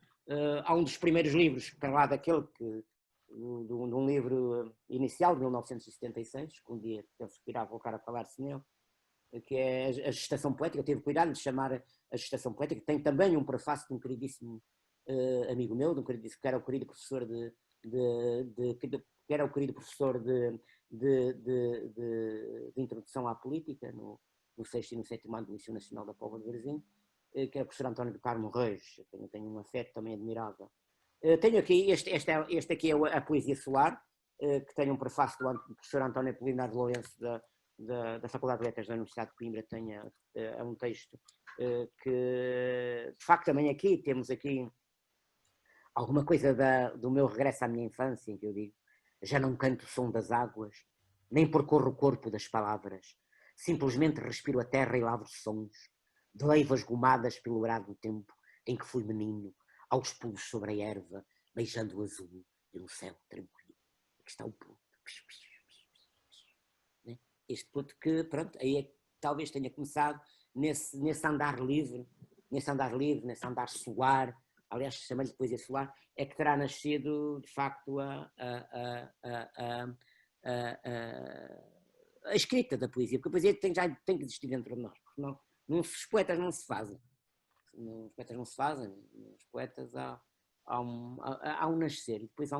há um dos primeiros livros, para lá daquele de um livro inicial, de 1976, que um dia penso que irá voltar a falar-se nele, que é a Gestação Poética. Eu tive cuidado de chamar a Gestação Poética. Tem também um prefácio de um queridíssimo amigo meu, que era o querido professor de Introdução à Política, no 6º e no 7º ano do Liceu Nacional da Póvoa de Varzim, que é o professor António do Carmo Reis. Eu tenho um afeto também admirável. Tenho aqui, este aqui é a Poesia Solar, que tem um prefácio do professor António Apolinário de Lourenço da Faculdade de Letras da Universidade de Coimbra. É um texto que, de facto, também aqui temos aqui alguma coisa do meu regresso à minha infância, em que eu digo: já não canto o som das águas, nem percorro o corpo das palavras, simplesmente respiro a terra e lavro sons, de leivas gomadas pelo brado tempo em que fui menino, aos pulos sobre a erva, beijando o azul e um céu tranquilo. que está o puto. Né? Este puto que, pronto, aí é que talvez tenha começado nesse andar livre, nesse andar solar, aliás, chama-lhe poesia solar, é que terá nascido, de facto, a escrita da poesia, porque a poesia já tem que existir dentro de nós, porque os poetas não se fazem. Os poetas não se fazem, os poetas há um nascer, e depois há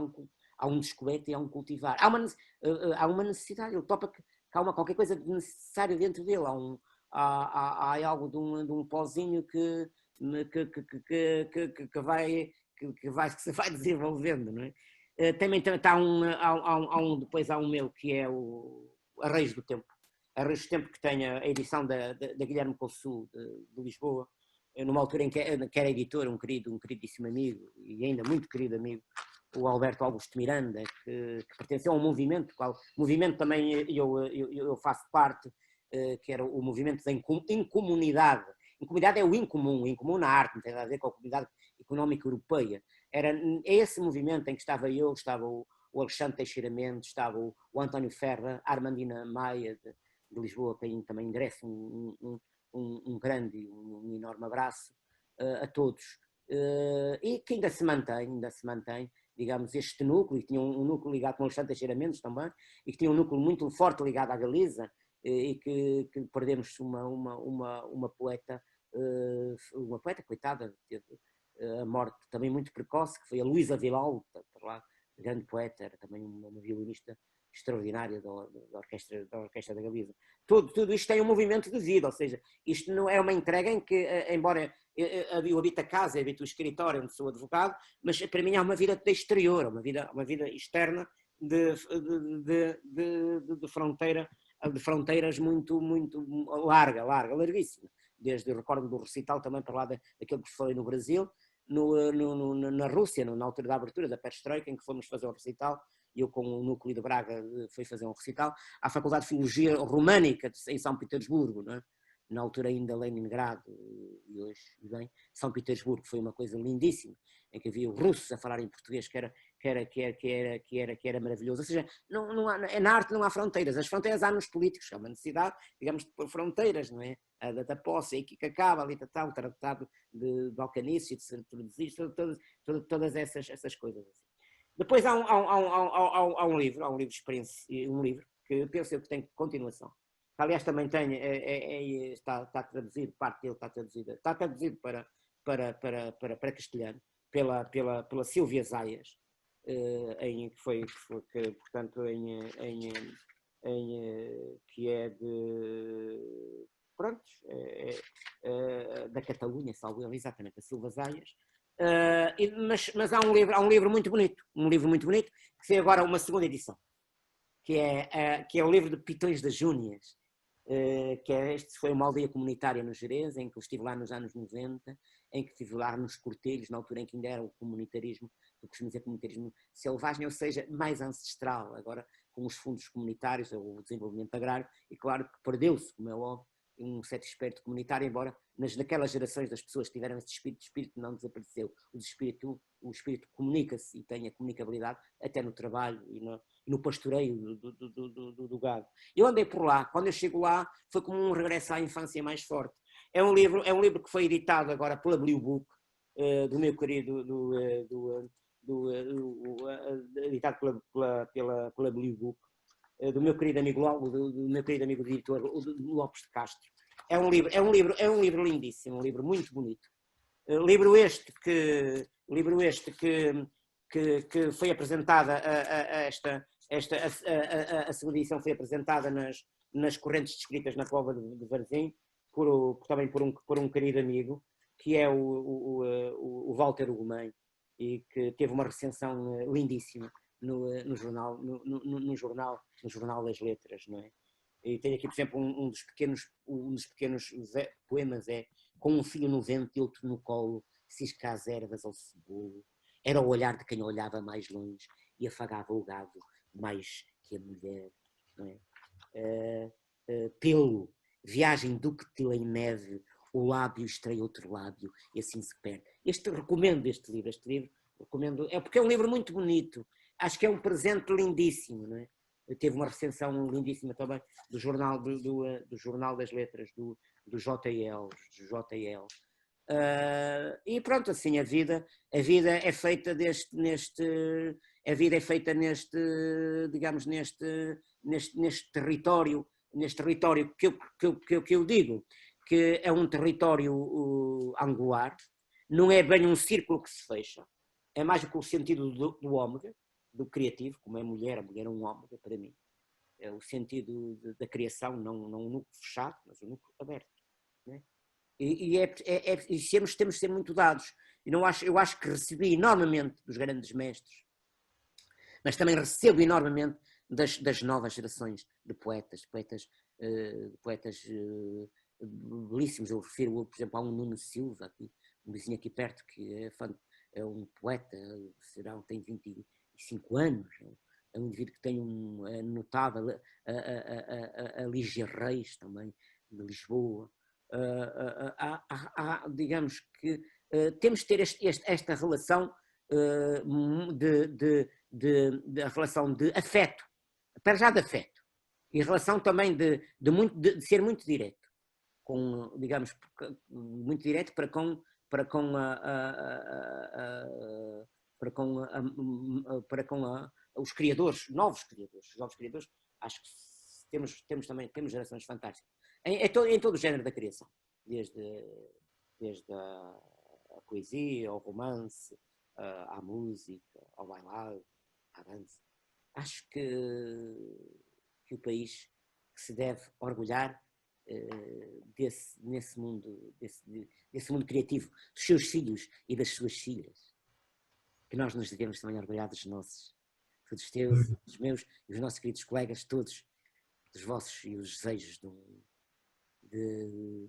um descoberto e há um cultivar. Há uma necessidade, ele topa que há qualquer coisa de necessário dentro dele, há algo de um pozinho que se vai desenvolvendo, não é? Também depois há um meu que é o Arreios do Tempo. Arreios do Tempo, que tem a edição da Guilherme Couçu de Lisboa, numa altura em que era editor, um queridíssimo amigo, e ainda muito querido amigo, o Alberto Augusto Miranda, que pertenceu a um movimento, movimento também eu faço parte, que era o movimento da incomunidade. Incomunidade é o incomum na arte, não tem nada a ver com a comunidade económica europeia. Era esse movimento em que estava eu, estava o Alexandre Teixeira Mendes, estava o António Ferra, a Armandina Maia de Lisboa, que também endereça um grande e um enorme abraço a todos. E que ainda se mantém, digamos, este núcleo, e tinha um núcleo ligado com o Alexandre Teixeira Mendes também, e que tinha um núcleo muito forte ligado à Galiza, e que perdemos uma poeta, coitada, teve a morte também muito precoce, que foi a Luísa Vilalta, grande poeta, era também uma violinista extraordinária da Orquestra da Galiza. Tudo isto tem um movimento de vida, ou seja, isto não é uma entrega em que, embora eu habito a casa, eu habito o escritório onde sou advogado, mas para mim é uma vida de exterior, uma vida externa de fronteiras muito larguíssimas. Desde eu recordo do recital também para lá daquilo que foi no Brasil, na Rússia, na altura da abertura da Perestroika, em que fomos fazer um recital, eu com o núcleo de Braga fui fazer um recital, à Faculdade de Filologia Românica em São Petersburgo, não é? Na altura ainda Leningrado, e hoje, bem, São Petersburgo foi uma coisa lindíssima, em que havia russos a falar em português, que era maravilhoso. Ou seja, na arte não há fronteiras, as fronteiras há nos políticos, é uma necessidade, digamos, de pôr fronteiras, não é? A da posse, que acaba ali, o tratado de Balcanice, de se introduzir, todas essas coisas. Depois há um livro de experiência, um livro que eu penso que tem continuação. Aliás, também tem, está traduzido, parte dele está traduzido para castelhano, pela Sílvia Zaias, portanto, que é de, pronto, da Catalunha, salvo ele, exatamente, a Sílvia Zaias. Mas há um livro muito bonito, que foi agora uma segunda edição, que é o livro de Pitões das Júnias, este foi uma aldeia comunitária no Jerez, em que eu estive lá nos anos 90, em que estive lá nos cortelhos, na altura em que ainda era o comunitarismo, eu costumo dizer comunitarismo selvagem, ou seja, mais ancestral, agora com os fundos comunitários, o desenvolvimento agrário, e claro que perdeu-se, como é óbvio, um certo espírito comunitário, embora naquelas gerações das pessoas que tiveram esse espírito não desapareceu. O espírito comunica-se e tem a comunicabilidade até no trabalho e no pastoreio do gado. Eu andei por lá, quando eu chego lá foi como um regresso à infância mais forte. É um livro que foi editado agora pela Blue Book, do meu querido, editado pela Blue Book, do meu querido amigo do meu querido amigo editor Lopes de Castro. É um livro lindíssimo, um livro muito bonito. Livro este que foi apresentada a segunda edição foi apresentada nas correntes descritas na Cova de Varzim também por um querido amigo, que é o Walter Ugumem, e que teve uma recensão lindíssima no jornal das letras, não é? E tenho aqui, por exemplo, um dos pequenos poemas é: com um filho no vento e outro no colo, cisca as ervas ao cebolo, era o olhar de quem olhava mais longe e afagava o gado mais que a mulher, não é? Pelo, viagem dúctil em neve, o lábio estreia outro lábio e assim se perde. Recomendo este livro, recomendo, porque é um livro muito bonito, acho que é um presente lindíssimo, não é? Teve uma recensão lindíssima também do Jornal, do Jornal das Letras, do JL. E pronto, assim, a vida é feita a vida é feita digamos, neste território que eu digo, que é um território angular, não é bem um círculo que se fecha, é mais com o sentido do ômega, do criativo, como é a mulher é um ômega para mim. É o sentido da criação, não um núcleo fechado, mas um núcleo aberto. Né? E temos de ser muito dados. Eu acho que recebi enormemente dos grandes mestres, mas também recebo enormemente das novas gerações de poetas belíssimos. Eu refiro, por exemplo, a um Nuno Silva, um vizinho aqui perto, que é um poeta, tem 25 anos, é um indivíduo que tem notável, a Lígia Reis também, de Lisboa. Digamos que temos de ter esta relação de relação de afeto, para já de afeto, e relação também de ser muito direto, digamos, muito direto para com os criadores, novos criadores, acho que temos gerações fantásticas, em todo o género da criação, desde a poesia, ao romance, à música, ao bailado, à dança. Acho que o país que se deve orgulhar desse mundo criativo, dos seus filhos e das suas filhas, que nós nos devemos também orgulhar dos nossos, dos teus, dos meus e dos nossos queridos colegas, todos, dos vossos e os desejos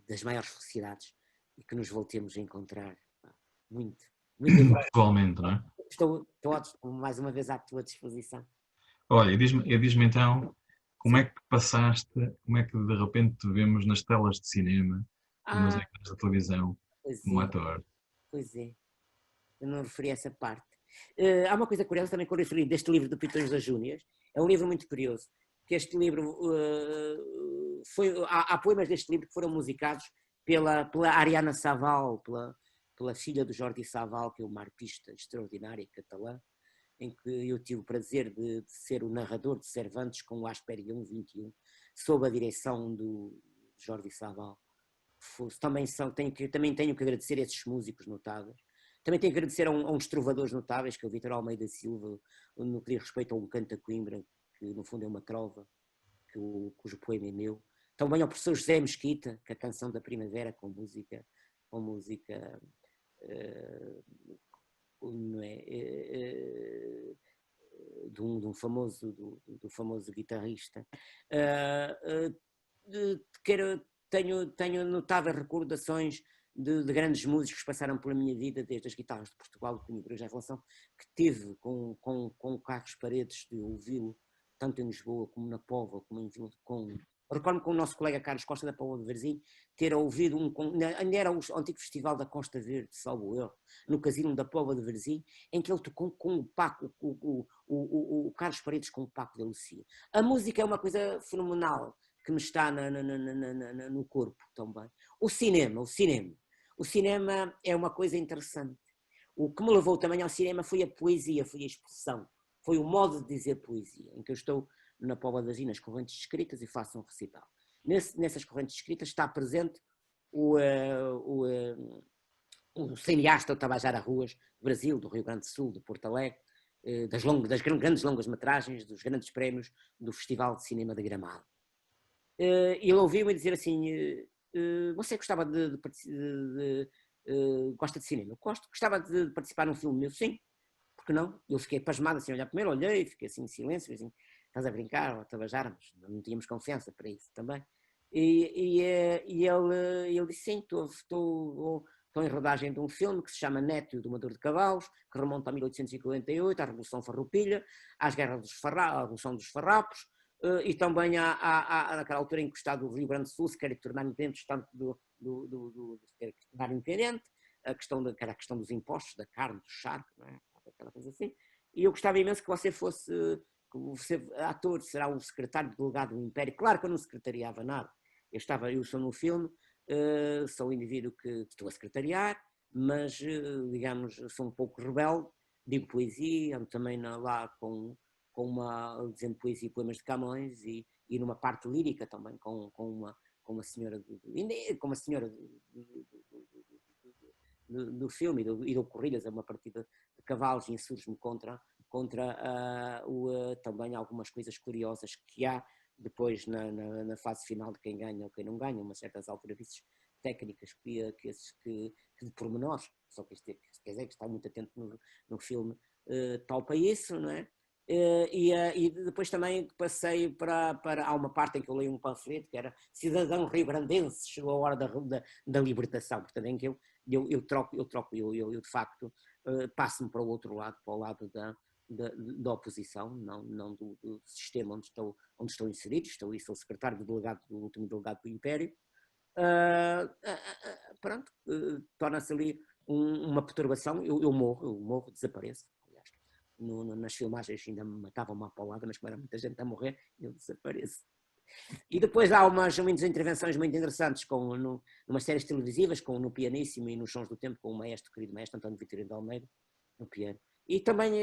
das maiores felicidades, e que nos voltemos a encontrar muito Igualmente, não é? Estou mais uma vez à tua disposição. Olha, diz-me então, como é que passaste, como é que de repente te vemos nas telas de cinema, nos ecrãs da televisão, como ator? Pois é, eu não referi a essa parte. Há uma coisa curiosa também que eu referi deste livro do Pitões das Júnias, é um livro muito curioso, que este livro, há poemas deste livro que foram musicados pela Ariana Saval, pela filha do Jordi Saval, que é uma artista extraordinária catalã, em que eu tive o prazer de ser o narrador de Cervantes com o Asperium 21, sob a direção do Jordi Saval. Também tenho que agradecer a esses músicos notáveis. Também tenho que agradecer a uns trovadores notáveis, que é o Vítor Almeida Silva, no que diz respeito a um canto a Coimbra, que no fundo é uma trova, cujo poema é meu. Também ao professor José Mesquita, que a Canção da Primavera, com música não é, do famoso guitarrista. Tenho notáveis recordações de grandes músicos que passaram pela minha vida, desde as guitarras de Portugal, de a relação que tive com o Carlos Paredes, de ouvi-lo tanto em Lisboa como na Póvoa, como em Vila de Conde. Recordo-me com o nosso colega Carlos Costa da Póvoa de Varzim ter ouvido ainda era o antigo festival da Costa Verde, salvo erro, no casino da Póvoa de Varzim, em que ele tocou com o Paco, o Carlos Paredes com o Paco da Lucia. A música é uma coisa fenomenal que me está no corpo também. O cinema é uma coisa interessante. O que me levou também ao cinema foi a poesia, foi a expressão, foi o modo de dizer poesia, em que eu estou na Póvoa de Varzim, nas correntes escritas, e faço um recital. Nessas correntes escritas está presente o cineasta Tabajara Ruas, do Brasil, do Rio Grande do Sul, do Porto Alegre, das grandes longas-metragens, dos grandes prémios do Festival de Cinema de Gramado. Ele ouviu-me dizer assim, você gostava gosta de cinema? Gostava de participar num filme meu? Sim, porque não? Eu fiquei pasmado assim, olhar primeiro, olhei, fiquei assim em silêncio, assim, estás a brincar, Tabajara, mas não tínhamos confiança para isso também. E ele disse, sim, estou em rodagem de um filme que se chama Neto, o Domador de Cavalos, que remonta a 1848, à Revolução Farroupilha, à Revolução dos Farrapos, e também naquela altura em que o Estado do Rio Grande do Sul se quer tornar independente, que era a questão dos impostos, da carne, do charco, não é? Aquela coisa assim. e eu gostava imenso que você fosse, que você, ator, será o secretário delegado do Império. Claro que eu não secretariava nada. Eu sou no filme, sou o indivíduo que estou a secretariar, mas, digamos, sou um pouco rebelde, digo poesia, ando também lá dizendo poesia e poemas de Camões, e numa parte lírica também, com uma senhora, com uma senhora do filme, e dou corridas a uma partida de cavalos, e insurjo-me contra também algumas coisas curiosas que há depois na fase final de quem ganha ou quem não ganha, umas certas aldrabices técnicas que de pormenores, só que isto quer dizer que está muito atento no filme, topa isso, não é? E depois também passei há uma parte em que eu leio um panfleto que era Cidadão Rio-Grandense, chegou a hora da libertação, portanto em que eu troco, eu de facto passo-me para o outro lado, para o lado da oposição, não do sistema onde estou inserido, sou secretário delegado do último delegado do Império. Pronto, torna-se ali uma perturbação, eu morro, desapareço. Aliás, nas filmagens ainda me matavam uma paulada, mas como era muita gente a morrer, eu desapareço. E depois há muitas intervenções muito interessantes numas séries televisivas, no Pianíssimo e nos Sons do Tempo, com o querido maestro António Vitorino de Almeida, no piano. E também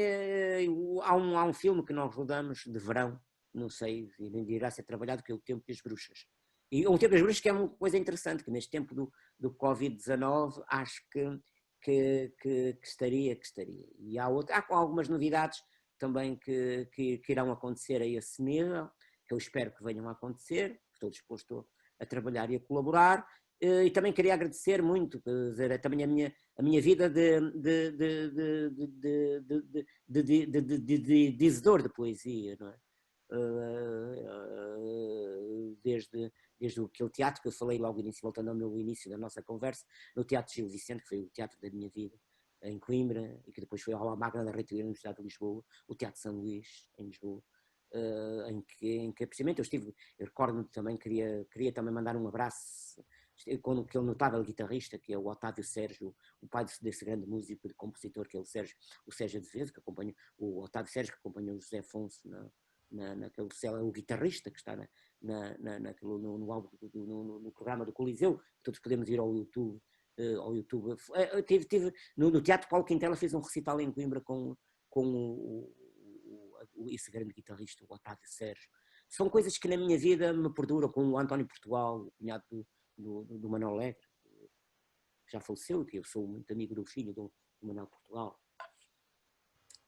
há um filme que nós rodamos de verão, não sei, ainda irá ser trabalhado, que é O Tempo das Bruxas. E O Tempo das Bruxas, que é uma coisa interessante, que neste tempo do Covid-19 acho que estaria. E há algumas novidades também que irão acontecer a esse nível, que eu espero que venham a acontecer, estou disposto a trabalhar e a colaborar. E também queria agradecer muito, dizer, também a minha vida de dizedor de poesia, não é? Desde aquele teatro que eu falei logo no início, voltando ao meu início da nossa conversa, no Teatro Gil Vicente, que foi o teatro da minha vida, em Coimbra, e que depois foi ao Magna da Reitoria da Universidade de Lisboa, o Teatro São Luís, em Lisboa, em que precisamente eu recordo-me também, queria também mandar um abraço com aquele notável guitarrista que é o Otávio Sérgio, o pai desse grande músico e compositor que é o Sérgio Azevedo, o Otávio Sérgio que acompanhou o José Afonso naquele o guitarrista que está no álbum, no programa do Coliseu, todos podemos ir ao YouTube. No Teatro Paulo Quintela fez um recital em Coimbra com esse grande guitarrista, o Otávio Sérgio. São coisas que na minha vida me perduram, com o António Portugal, o cunhado do Manuel Alegre, que já faleceu, que eu sou muito amigo do filho do Manuel Portugal,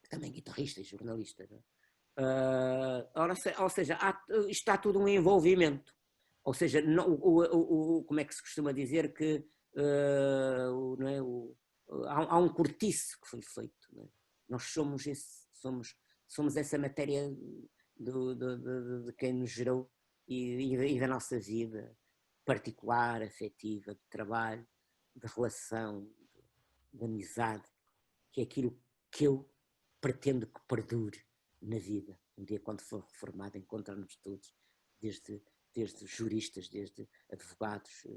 também guitarrista e jornalista. Ou seja, isto está tudo um envolvimento. Ou seja, como é que se costuma dizer que não é, há um cortiço que foi feito. Não é? Nós somos essa matéria de quem nos gerou e da nossa vida particular, afetiva, de trabalho, de relação, de amizade, que é aquilo que eu pretendo que perdure na vida. Um dia, quando for reformado, encontramos todos, desde juristas, desde advogados,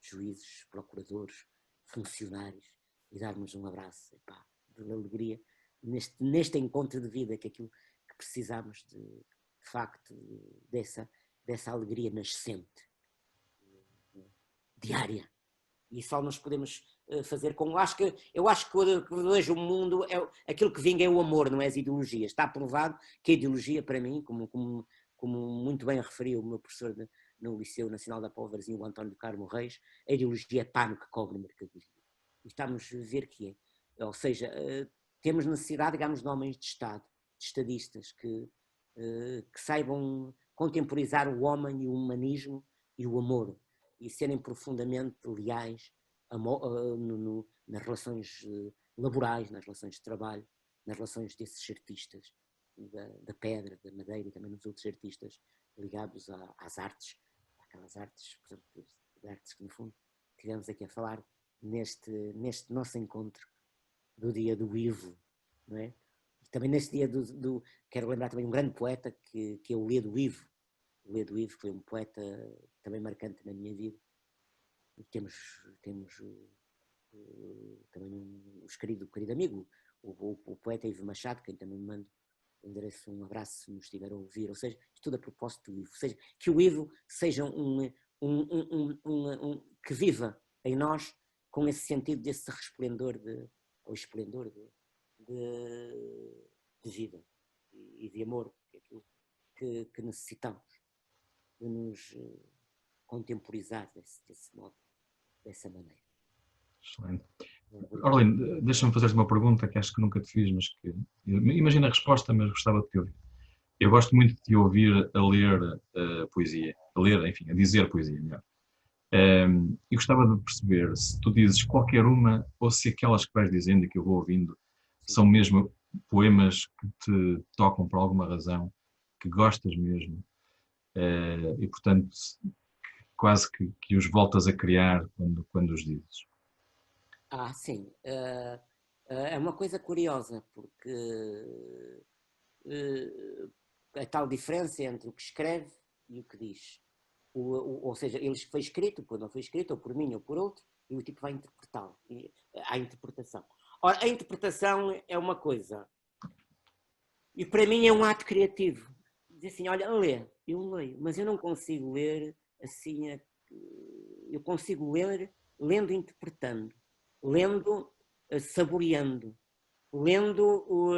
juízes, procuradores, funcionários, e darmos um abraço, de alegria, neste encontro de vida, que é aquilo que precisamos de facto, dessa alegria nascente, diária. E só nos podemos fazer com... Eu acho que hoje o mundo, aquilo que vinga é o amor, não é as ideologias. Está provado que a ideologia, para mim, como muito bem referiu o meu professor no Liceu Nacional da Póvoazinha, o António do Carmo Reis, a ideologia é pano que cobre mercadoria. E estamos a ver que é. Ou seja, temos necessidade, digamos, de homens de Estado, de estadistas, que saibam contemporizar o homem e o humanismo e o amor, e serem profundamente leais nas relações laborais, nas relações de trabalho, nas relações desses artistas, da pedra, da madeira e também dos outros artistas ligados às artes, aquelas artes, portanto, de artes que no fundo tivemos aqui a falar neste nosso encontro do dia do Ivo, não é? E também neste dia quero lembrar também um grande poeta que é o Ledo Ivo. O Ledo Ivo foi um poeta também marcante na minha vida. E temos também um querido amigo, o poeta Ivo Machado, quem também me manda endereço um abraço se nos estiver a ouvir, ou seja, isto tudo a propósito do Ivo, ou seja, que o Ivo seja que viva em nós com esse sentido desse resplendor ou esplendor de vida e de amor, que é aquilo que necessitamos de nos contemporizar desse modo, dessa maneira. Excelente. Orlindo, deixa-me fazer-te uma pergunta que acho que nunca te fiz, mas que imagina a resposta, mas gostava de te ouvir. Eu gosto muito de te ouvir a ler poesia, a ler, enfim, a dizer poesia, melhor. E gostava de perceber se tu dizes qualquer uma ou se aquelas que vais dizendo e que eu vou ouvindo são mesmo poemas que te tocam por alguma razão, que gostas mesmo, e portanto quase que os voltas a criar quando os dizes. Sim. É uma coisa curiosa, porque a tal diferença entre o que escreve e o que diz. Ou seja, ele foi escrito, ou não foi escrito, ou por mim ou por outro, e o tipo vai interpretá-lo. Há interpretação. Ora, a interpretação é uma coisa, e para mim é um ato criativo. Diz assim, olha, lê, eu leio, mas eu não consigo ler assim, eu consigo ler lendo interpretando, lendo saboreando, lendo ou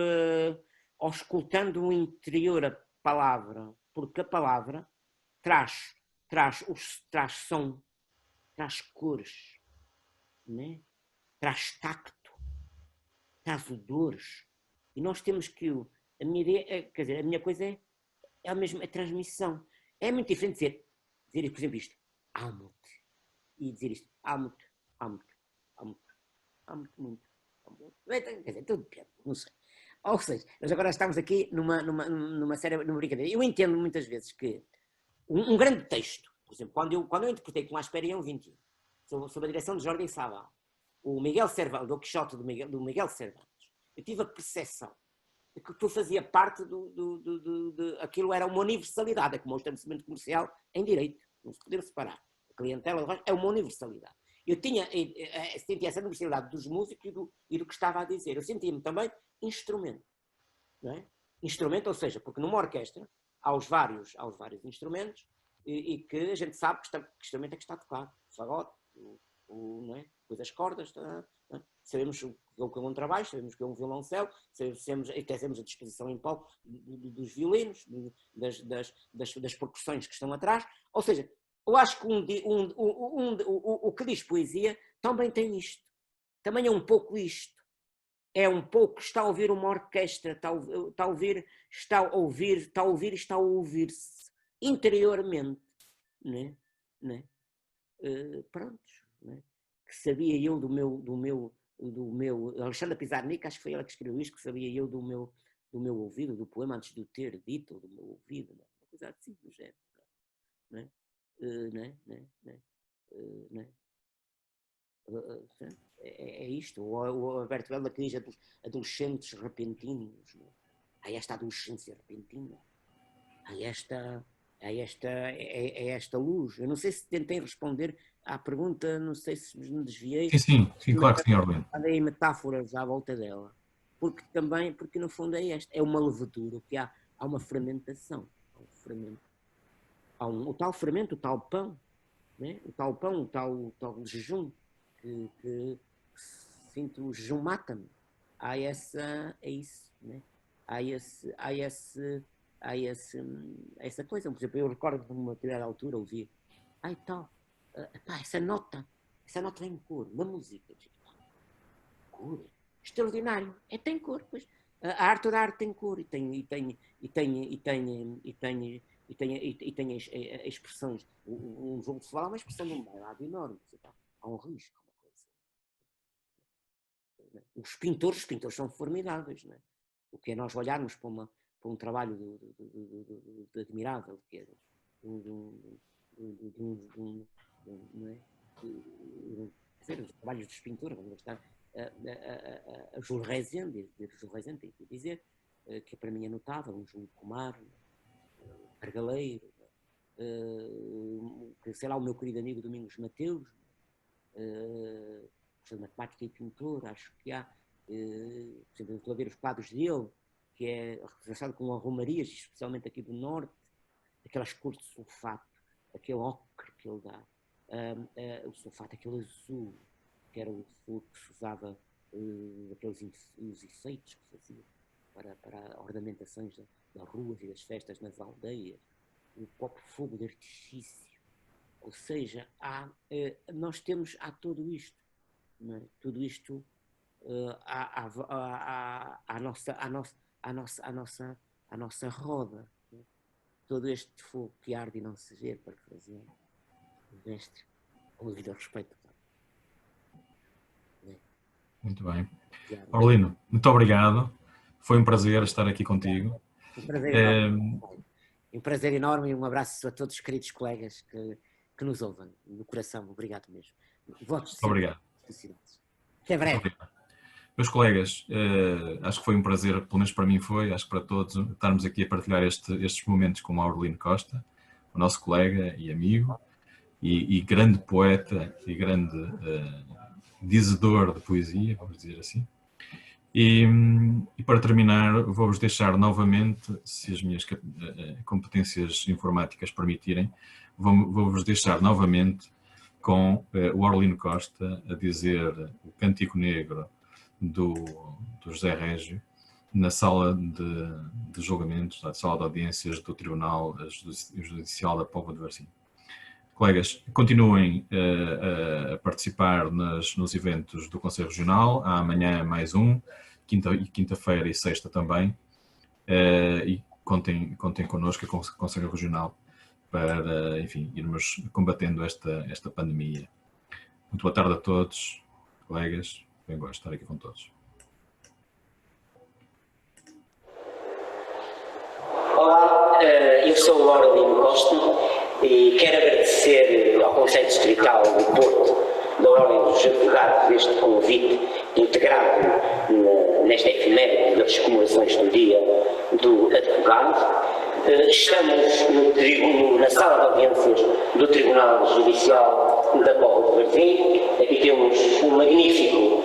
escutando o interior a palavra, porque a palavra traz som, traz cores, né? Traz tacto, traz odores. E nós temos que, a minha ideia, quer dizer, a minha coisa é a mesma, a transmissão. É muito diferente dizer por exemplo, isto, amo-te, e dizer isto, amo-te, amo-te, amo-te, amo-te muito. Quer dizer, tudo depende, não sei. Ou seja, nós agora estamos aqui numa série, numa brincadeira. Eu entendo muitas vezes que um grande texto, por exemplo, quando eu interpretei com a Experião 21, sob a direção de Jordi Sabal, o Miguel Cervantes, o Quixote do Miguel Cervantes, eu tive a percepção de que aquilo fazia parte aquilo era uma universalidade, é como o estabelecimento comercial em direito, não se poder separar. A clientela é uma universalidade. Eu sentia essa universalidade dos músicos e do que estava a dizer. Eu sentia-me também instrumento. Não é? Instrumento, ou seja, porque numa orquestra há os vários instrumentos e que a gente sabe que instrumento é que está a tocar. O fagote, não é? Depois as cordas, não é? Sabemos o que é um contrabaixo, sabemos o que é um violoncelo, sabemos a disposição em palco dos violinos, das percussões que estão atrás. Ou seja, eu acho que o que diz poesia também tem isto. Também é um pouco isto. É um pouco, está a ouvir uma orquestra, está a ouvir-se interiormente. Né? Né? Prontos. Né? Que sabia eu do meu Alexandra Pizarnik, acho que foi ela que escreveu isto, que sabia eu do meu ouvido, do poema antes de o ter dito, do meu ouvido, né? Uma coisa assim do género. Né? É isto, o Alberto Bela que diz adolescentes repentinos, né? Há esta adolescência repentina, há esta luz. Eu não sei se tentei responder à pergunta, não sei se me desviei. Sim, claro que sim, Orlindo. Andei metáforas à volta dela, porque no fundo é esta, é uma levedura, que há uma fermentação, o tal fermento, o tal pão, né? O tal pão, o tal jejum, que sinto o jejum mata-me. Há essa, é isso, né? Há essa coisa. Por exemplo, eu recordo de uma determinada altura ouvir, tal, essa nota tem cor, na música. Cor? Extraordinário. Tem cor, pois. A arte da arte tem cor e tem expressões. Um jogo de futebol é uma expressão de um bairro enorme. Há um risco. Os pintores são formidáveis. Não é? O que é nós olharmos para um trabalho de admirável, que é os trabalhos dos pintores, vamos estar a Jules Rezende, tenho que dizer, que para mim é notável, um João de Comar, Argaleiro, sei lá, o meu querido amigo Domingos Mateus, de matemática e pintor, acho que há Por exemplo, eu estou a ver os quadros dele, que é representado com arrumarias, especialmente aqui do norte, aquelas cores de sulfato, aquele ocre que ele dá, o sulfato, aquele azul, que era o azul que se usava, os efeitos que fazia para ornamentações das ruas e das festas nas aldeias, o próprio fogo de artifício. Ou seja, há tudo isto, não é? Tudo isto à nossa roda, não é? Todo este fogo que arde e não se vê, para fazer o mestre, com o devido respeito. Não é? Muito bem. Aurelino, muito obrigado. Foi um prazer estar aqui contigo. Um prazer enorme. Um prazer enorme e um abraço a todos os queridos colegas que nos ouvem, no coração. Obrigado mesmo. Votos de Obrigado. felicidades. Até breve. Obrigado. Meus colegas, acho que foi um prazer, pelo menos para mim foi, acho que para todos, estarmos aqui a partilhar estes momentos com o Aurelino Costa, o nosso colega e amigo, e grande poeta e grande dizedor de poesia, vamos dizer assim. E para terminar, vou-vos deixar novamente, se as minhas competências informáticas permitirem, vou-vos deixar novamente com o Aurelino Costa a dizer o Cântico Negro do José Régio na sala de julgamentos, na sala de audiências do Tribunal Judicial da Póvoa de Varzim. Colegas, continuem a participar nos eventos do Conselho Regional. Há amanhã mais um, quinta-feira e sexta também. E contem connosco, com o Conselho Regional, para, enfim, irmos combatendo esta pandemia. Muito boa tarde a todos, colegas. Bem gosto de estar aqui com todos. Olá, eu sou o Aurelino Costa e quero agradecer ao Conselho Distrital do Porto, da Ordem dos Advogados, este convite integrado nesta efeméride das comemorações do Dia do Advogado. Estamos na sala de audiências do Tribunal Judicial da Póvoa de Varzim. Aqui temos um magnífico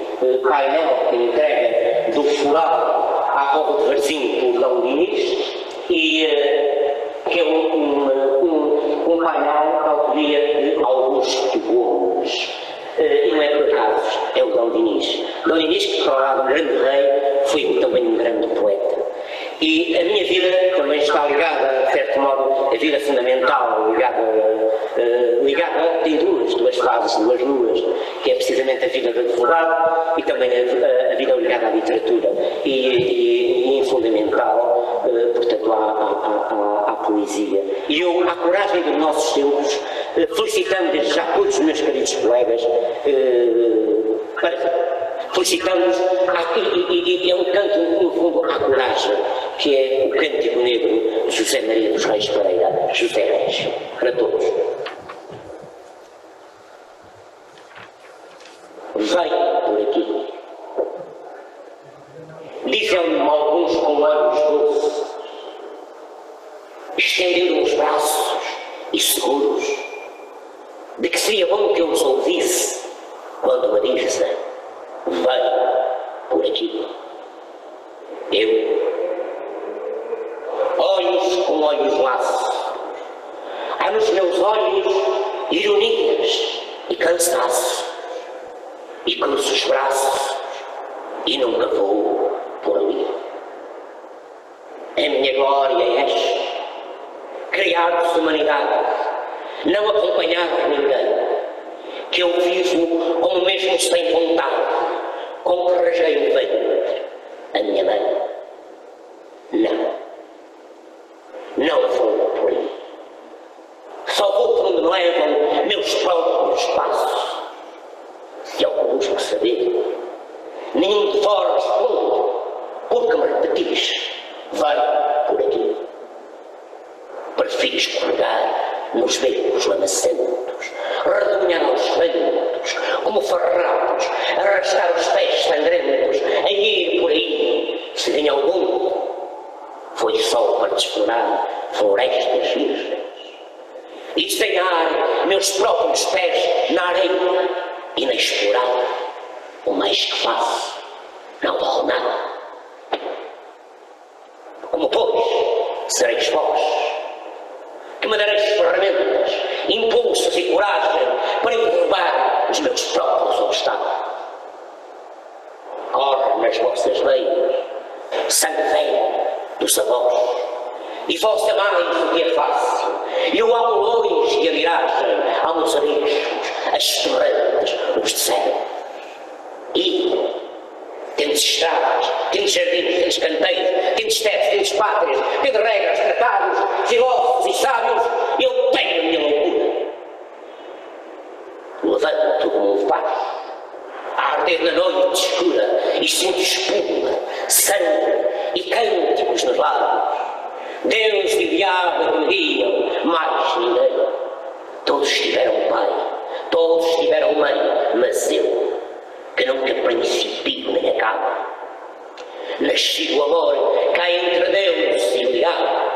painel que entrega do Foral à Póvoa de Varzim por Dom Dinis, e que é um painel da autoria de Augusto Gomes. E não é por acaso, é o Dom Dinis. Dom Dinis, que declarado um grande rei, foi também um grande poeta. E a minha vida também está ligada, de certo modo, a vida fundamental, ligada em duas fases, duas luas, que é precisamente a vida do advogado e também a vida ligada à literatura e fundamental, portanto, à poesia. E eu, à coragem dos nossos tempos, felicitando desde já todos os meus queridos colegas, felicitamos, e é um canto, no fundo, à coragem, que é o Cântico Negro de José Maria dos Reis Pereira, José Reis, para todos. Vem por aqui. Dizem-me alguns com olhos doces, estendendo os braços e seguros, de que seria bom que eu os ouvisse quando me dizem: vem por aqui. Eu, olhos com olhos laços, há nos meus olhos ironias e cansaço, e cruzo os braços e nunca vou por ali. A minha glória és criados de humanidade, não acompanhado de ninguém, que eu vivo como mesmo sem vontade, com que rasguei o ventre, a minha mãe. Não vou por aí. Só vou por onde me levam meus próprios passos. Se algum busca saber, nenhum de fora responde, porque me repetis: vai por aqui. Prefiro escorregar nos becos lamacentos, redemoinhar aos ventos, como farrapos, arrastar os pés sangrentos, a ir por aí. Se vem algum, foi só para explorar florestas virgens e desenhar meus próprios pés na areia e na explorada. O mais que faço não vale nada. Como, pois, sereis vós que me dareis ferramentas, impulsos e coragem para eu derrubar os meus próprios obstáculos. Corre nas vossas veias sangue velho dos avós, e vós amais o que é fácil. Eu amo longe e a miragem, amo os abismos, as torrentes, os desertos. E tendes estradas, tendes jardins, tendes canteiros, tendes tetos, tendes pátrias, tendes regras, tratados, filósofos e sábios. Eu tenho a minha loucura. Levanto como um faro, a arder na noite escura, e sinto espuma, sangue e cânticos nos lábios. Deus e o diabo que me guiam, mais ninguém. Todos tiveram pai, todos tiveram mãe, mas eu, que nunca principio nem acabo, nasci do amor, cá entre Deus e o diabo.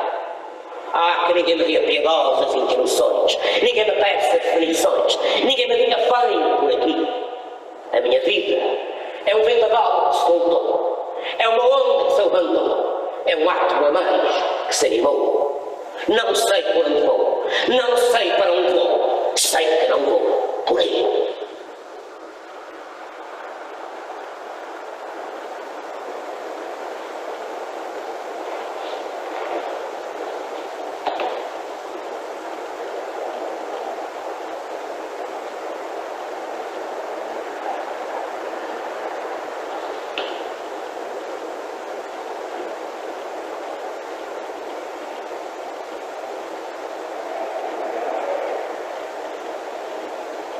Ah, que ninguém me dê piedosas introduções, ninguém me peça definições, ninguém me diga bem por aqui. A minha vida é um vendaval que se voltou, é uma onda que se levantou, é um átomo a mais que se animou. Não sei por onde vou, não sei para onde vou, sei que não vou por aí.